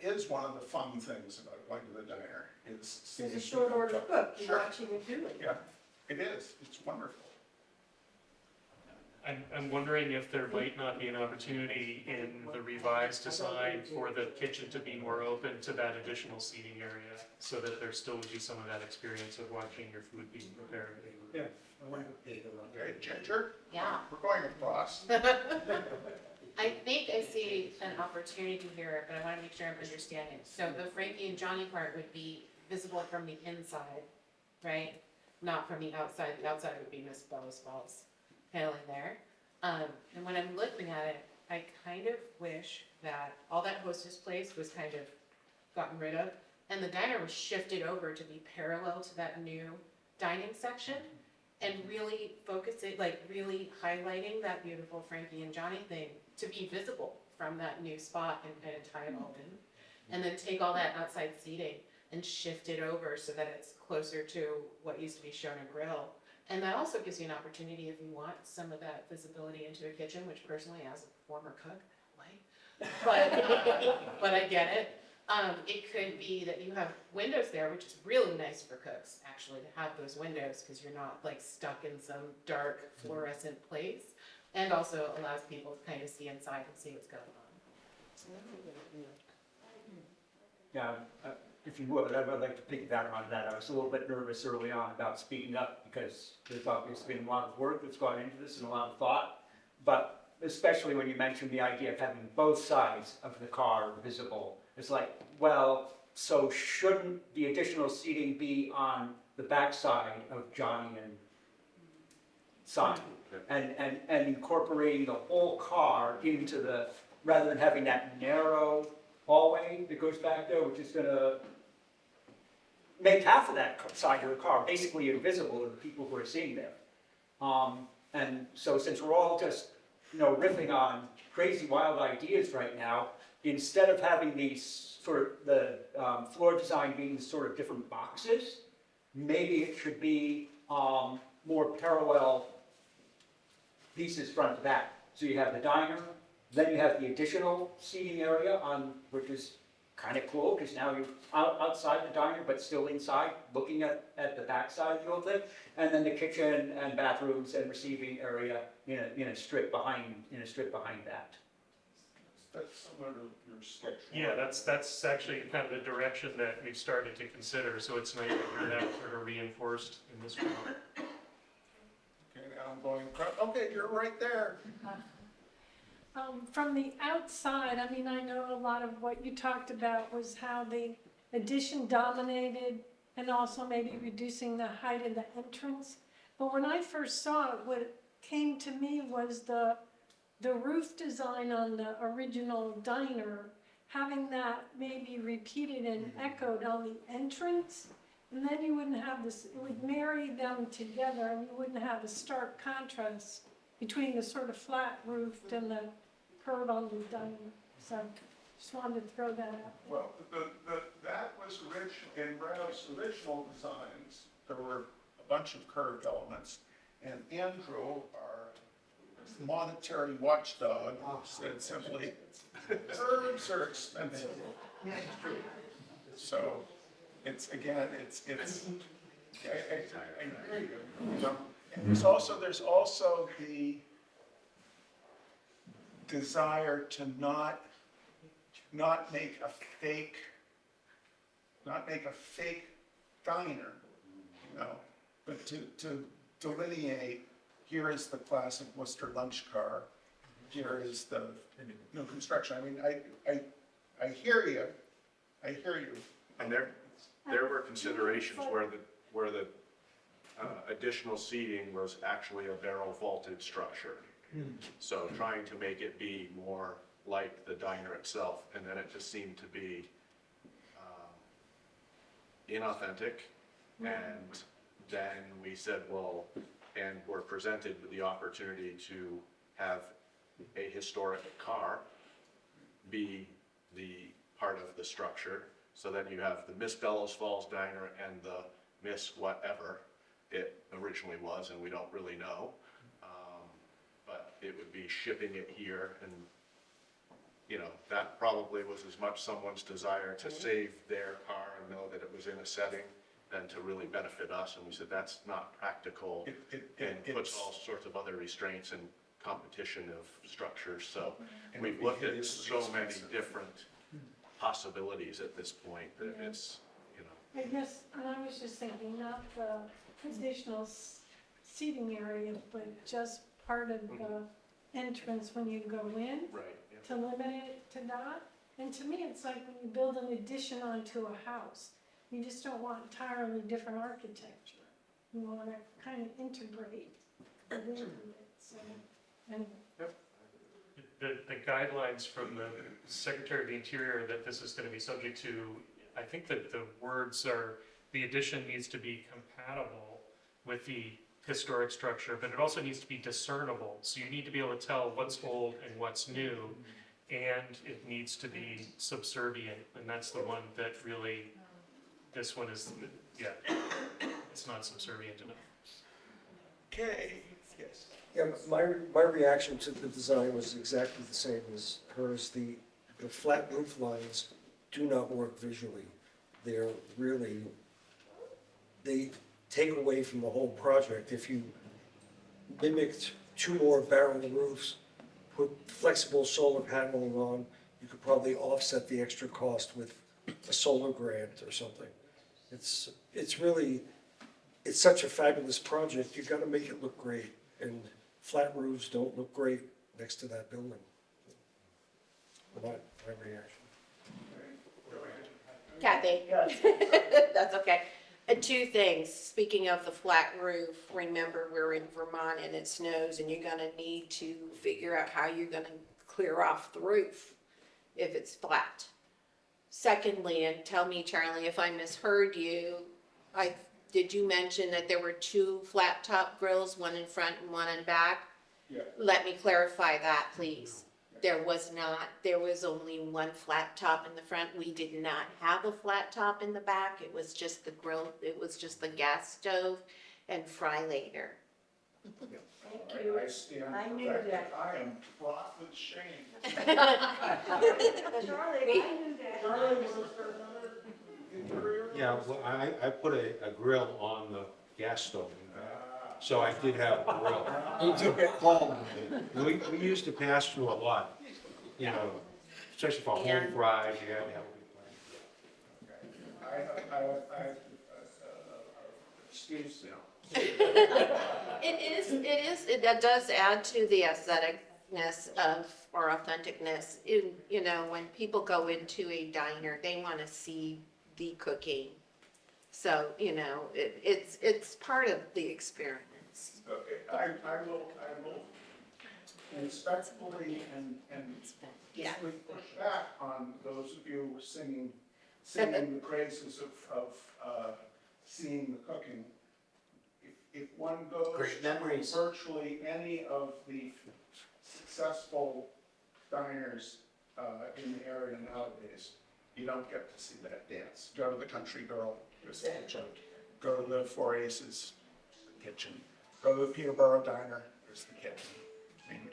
is one of the fun things about going to the diner, is seeing It's a short people order cook. cook, you're Sure. watching them do it. Yeah, it is. It's wonderful. I'm wondering if there might not be an opportunity in the revised design for the kitchen to be more open to that additional seating area, so that there still would be some of that experience of watching your food being prepared. Yeah. Okay, Ginger, Yeah. we're going across. I think I see an opportunity here, but I want to make sure I'm understanding. So the Frankie and Johnny part would be visible from the inside, right? Not from the outside. The outside would be Miss Bellows paneling there. And when I'm looking at it, I kind of wish that all that hostess place was kind of gotten rid of, and the diner was shifted over to be parallel to that new dining section, and really focus it, like really highlighting that beautiful Frankie and Johnny thing to be visible from that new spot and kind of tie it all in. And then take all that outside seating and shift it over so that it's closer to what used to be Shona Grill. And that also gives you an opportunity if you want some of that visibility into a kitchen, which personally, as a former cook, I like. But I get it. It could be that you have windows there, which is really nice for cooks, actually, to have those windows, because you're not like stuck in some dark fluorescent place, and also allows people to kind of see inside and see what's going on. Yeah, if you would, I would like to piggyback on that. I was a little bit nervous early on about speaking up because there's obviously been a lot of work that's gone into this and a lot of thought. But especially when you mentioned the idea of having both sides of the car visible, it's like, well, so shouldn't the additional seating be on the backside of Johnny and Simon? And incorporating the whole car into the, rather than having that narrow hallway that goes back there, which is gonna make half of that side of the car basically invisible to the people who are sitting there. And so since we're all just, riffing on crazy wild ideas right now, instead of having these sort of the floor design being sort of different boxes, maybe it should be more parallel pieces front to back. So you have the diner, then you have the additional seating area which is kind of cool, because now you're outside the diner, but still inside, looking at the back side of the old thing. And then the kitchen and bathrooms and receiving area in a strip behind that. That's similar to your sketch. Yeah, that's actually kind of the direction that we've started to consider, so it's nice to hear that sort of reinforced in this one. Okay, now I'm going across. Okay, you're right there. From the outside, I mean, I know a lot of what you talked about was how the addition dominated and also maybe reducing the height of the entrance. But when I first saw it, what came to me was the roof design on the original diner, having that maybe repeated and echoed on the entrance. And then you wouldn't have this, it would marry them together and you wouldn't have a stark contrast between the sort of flat roofed and the curve on the diner. So Just wanted to throw that out. Well, that was in Brad's original designs, there were a bunch of curved elements. And Andrew, our monetary watchdog, said simply, curves are expensive. So, it's, again, I hear you, you know. And there's also the desire to not make a fake diner, you know, but to delineate, here is the classic Worcester lunch car, here is the new construction. I mean, I hear you. And there were considerations where the additional seating was actually a barrel vaulted structure. So trying to make it be more like the diner itself, and then it just seemed to be inauthentic. And then we said, well, and we're presented with the opportunity to have a historic car be the part of the structure. So then you have the Miss Bellows Falls Diner and the Miss whatever it originally was, and we don't really know. But it would be shipping it here, and you know, that probably was as much someone's desire to save their car and know that it was in a setting than to really benefit us. And we said, that's not practical, and puts all sorts of other restraints and competition of structures. So we've looked at so many different possibilities at this point that it's, you know. I guess, and I was just thinking, not the additional seating area, but just part of the entrance when you go in, Right. to limit it to that. And to me, it's like when you build an addition onto a house, you just don't want entirely different architecture. You want to kind of integrate within it, so, and The guidelines from the Secretary of the Interior that this is going to be subject to, I think that the words are, the addition needs to be compatible with the historic structure, but it also needs to be discernible. So you need to be able to tell what's old and what's new, and it needs to be subservient, and that's the one that really, this one is, yeah, it's not subservient enough. Okay, yes. Yeah, my reaction to the design was exactly the same as hers. The flat roof lines do not work visually. They're really, they take away from the whole project. If you mimicked 2 more barrel roofs, put flexible solar paneling on, you could probably offset the extra cost with a solar grant or something. It's really, it's such a fabulous project, you gotta make it look great. And flat roofs don't look great next to that building. My reaction. Kathy? That's okay. 2 things. Speaking of the flat roof, remember we're in Vermont and it snows and you're gonna need to figure out how you're gonna clear off the roof if it's flat. Secondly, and tell me, Charlie, if I misheard you, did you mention that there were 2 flat top grills, one in front and one in back? Yeah. Let me clarify that, please. There was not, there was only 1 flat top in the front. We did not have a flat top in the back. It was just the grill, it was just the gas stove and fry later. thank you. I stand I knew corrected. that. I am fraught with shame. Charlie, I knew that. Charlie, was there another interior? Yeah, well, I put a grill on the gas stove, so I did have a grill. You took it home. We used to pass through a lot, you know, especially for home Yeah. fries, you had to have a big plan. Excuse me. It does add to the aestheticness of, or authenticness. You know, when people go into a diner, they want to see the cooking. So, you know, it's part of the experience. Okay, I will respectfully and Yeah. gently push back on those of you singing the praises of seeing the cooking. If one goes Great to memories. virtually any of the successful diners in the area nowadays, you don't get to see that dance. Go to the Country Girl, there's the kitchen. Go to the Four Aces, the kitchen. Go to the Peterborough Diner, there's the kitchen. I mean,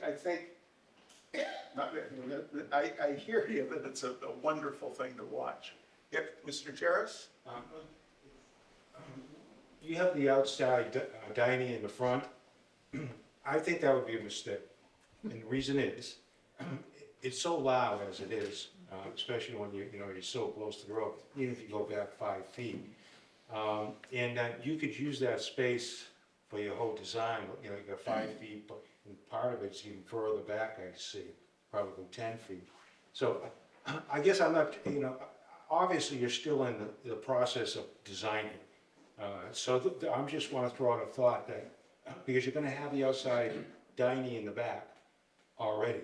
I think, I hear you that it's a wonderful thing to watch. Yep, Mr. Jarris? You have the outside dining in the front. I think that would be a mistake. And the reason is, it's so loud as it is, especially when you're so close to the road, even if you go back 5 feet. And you could use that space for your whole design, you got 5 feet, but and part of it's even further back, I see, probably 10 feet. So I guess I'm not, obviously you're still in the process of designing. So I'm just want to throw out a thought that, because you're going to have the outside dining in the back already.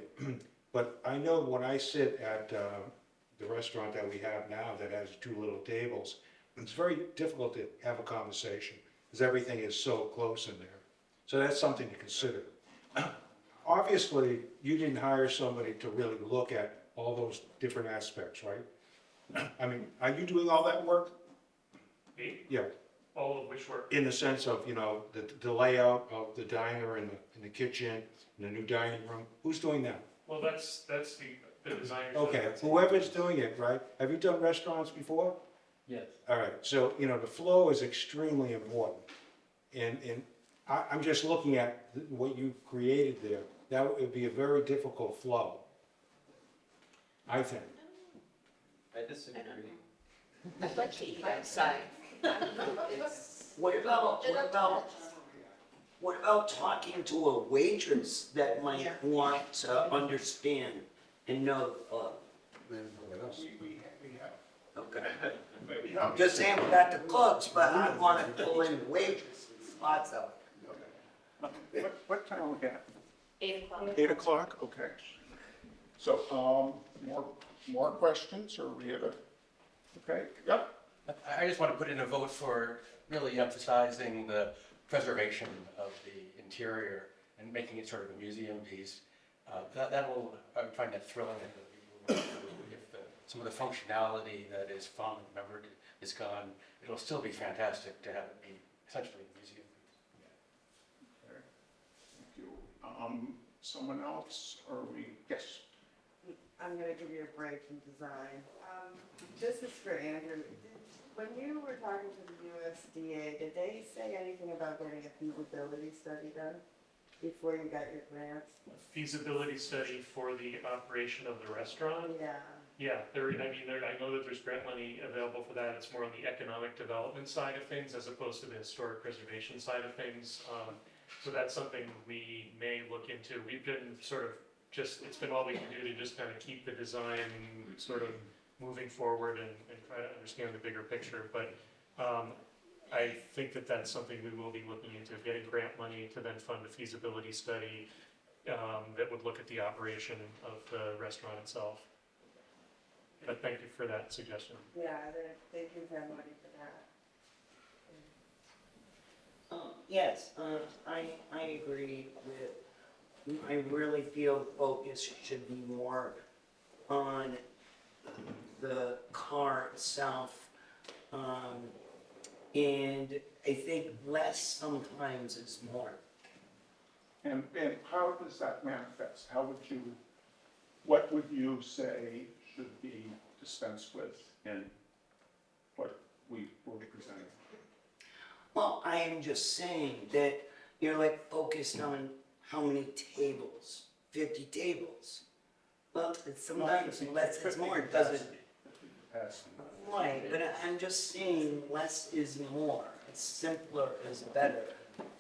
But I know when I sit at the restaurant that we have now that has 2 little tables, it's very difficult to have a conversation because everything is so close in there. So that's something to consider. Obviously, you didn't hire somebody to really look at all those different aspects, right? I mean, are you doing all that work? Me? Yeah. All of which work. In the sense of, the layout of the diner and the kitchen and the new dining room, who's doing that? Well, that's the designer. Okay, whoever's doing it, right? Have you done restaurants before? Yes. All right, so, the flow is extremely important. And I'm just looking at what you created there. That would be a very difficult flow, I think. I disagree. I'd like to eat outside. What about talking to a waitress that might want to understand and know the club? We have. Okay. We have. Just saying we got the clubs, but I want to pull in waitresses, lots of them. What time are we at? 8 o'clock. 8 o'clock, okay. So, more questions, or we have okay, yep. I just want to put in a vote for really emphasizing the preservation of the interior and making it sort of a museum piece. That'll, I find that thrilling. If some of the functionality that is fond and remembered is gone, it'll still be fantastic to have it be essentially a museum piece. Okay. Thank you. Someone else, or we, yes? I'm gonna give you a break from design. This is for Andrew. When you were talking to the USDA, did they say anything about getting a feasibility study done before you got your grants? Feasibility study for the operation of the restaurant? Yeah. Yeah, I know that there's grant money available for that. It's more on the economic development side of things as opposed to the historic preservation side of things. So that's something we may look into. We've been sort of it's been all we can do to just kind of keep the design sort of moving forward and try to understand the bigger picture. But I think that that's something we will be looking into, getting grant money to then fund a feasibility study that would look at the operation of the restaurant itself. But thank you for that suggestion. Yeah, they do have money for that. Yes, I agree with, I really feel focus should be more on the car itself. And I think less sometimes is more. And how does that manifest? What would you say should be dispensed with in what we will be presenting? Well, I am just saying that you're like focused on how many tables, 50 tables. Well, it's sometimes less is more, doesn't it? Right, but I'm just saying less is more. It's simpler is better.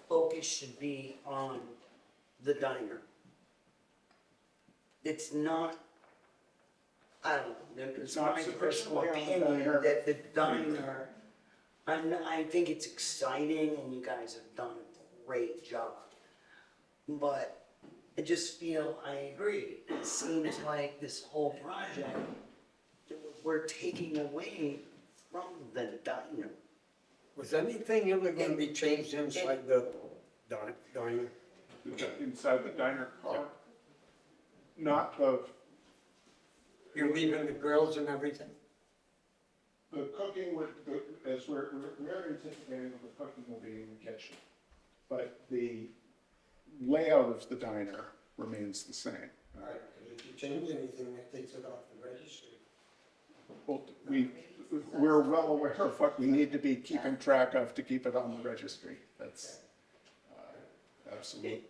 Focus should be on the diner. It's not, I don't know, it's my personal opinion that the diner, I think it's exciting and you guys have done a great job. But I just feel, I agree, it seems like this whole project, we're taking away from the diner. Was anything ever going to be changed inside the diner? Inside the diner car? not the, You're leaving the grills and everything? the cooking would, as we're anticipating that the cooking will be in the kitchen. But the layout of the diner remains the same. All right, if you change anything, that takes it off the registry. Well, we're well aware of what we need to be keeping track of to keep it on the registry. That's absolutely.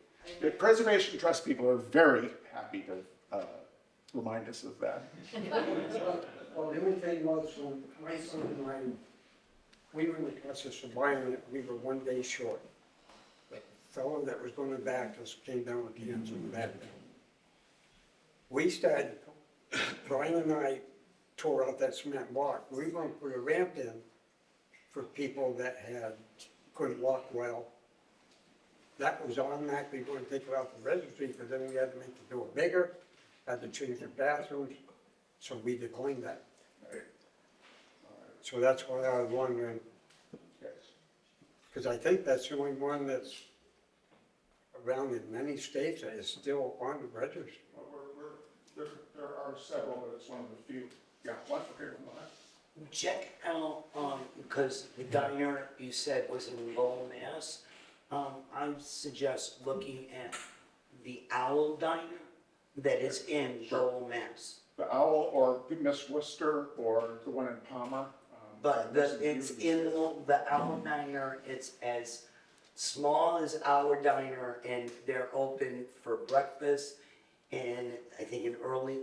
The Preservation Trust people are very happy to remind us of that. Well, the only thing was, when my son and I, we were in the process of buying it, we were 1 day short. The fellow that was going to back us came down with cancer that day. We started, Brian and I tore out that cement block. We were going to put a ramp in for people that couldn't walk well. That was automatically going to take it off the registry, because then we had to make the door bigger, had to change the bathrooms, so we declined that. So that's why I was wondering, because I think that's the only one that's around in many states that is still on the registry. There are several, but it's one of the few. Yeah, one here, one. Check out, because the diner you said was in Lowell, Mass. I suggest looking at the Owl Diner that is in Lowell, Mass. The Owl or Miss Worcester or the one in Palmer. But it's in the Owl Diner, it's as small as our diner, and they're open for breakfast, and I think an early,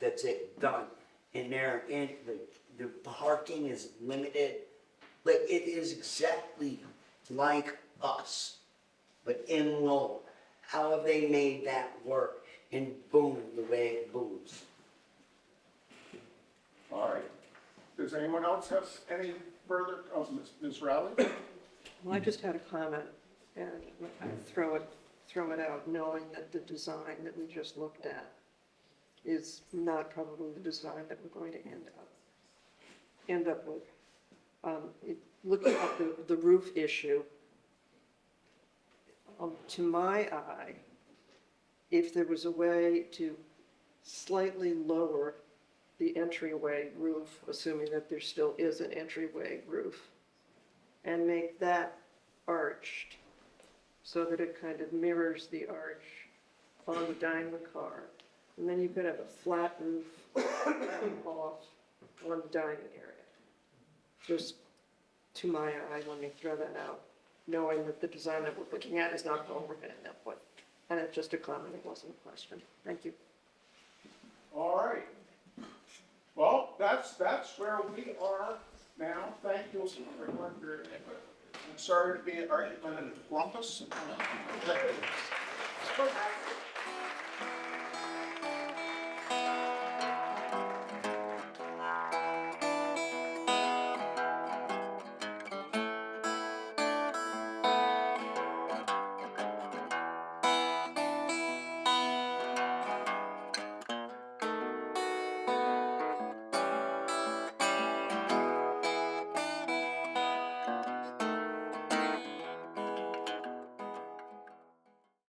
that's it, done. And the parking is limited, like, it is exactly like us, but in Lowell. How have they made that work and boom, the way it booms? All right. Does anyone else have any further, Ms. Rowley? Well, I just had a comment, and I throw it out, knowing that the design that we just looked at is not probably the design that we're going to end up with. Looking at the roof issue, to my eye, if there was a way to slightly lower the entryway roof, assuming that there still is an entryway roof, and make that arched so that it kind of mirrors the arch on the dining car. And then you could have a flat roof off on the dining area. Just to my eye, let me throw that out, knowing that the design that we're looking at is not what we're going to end up with. And it's just a comment, it wasn't a question. Thank you. All right. Well, that's where we are now. Thank you everyone for your input. I'm sorry to be an argument in Columbus.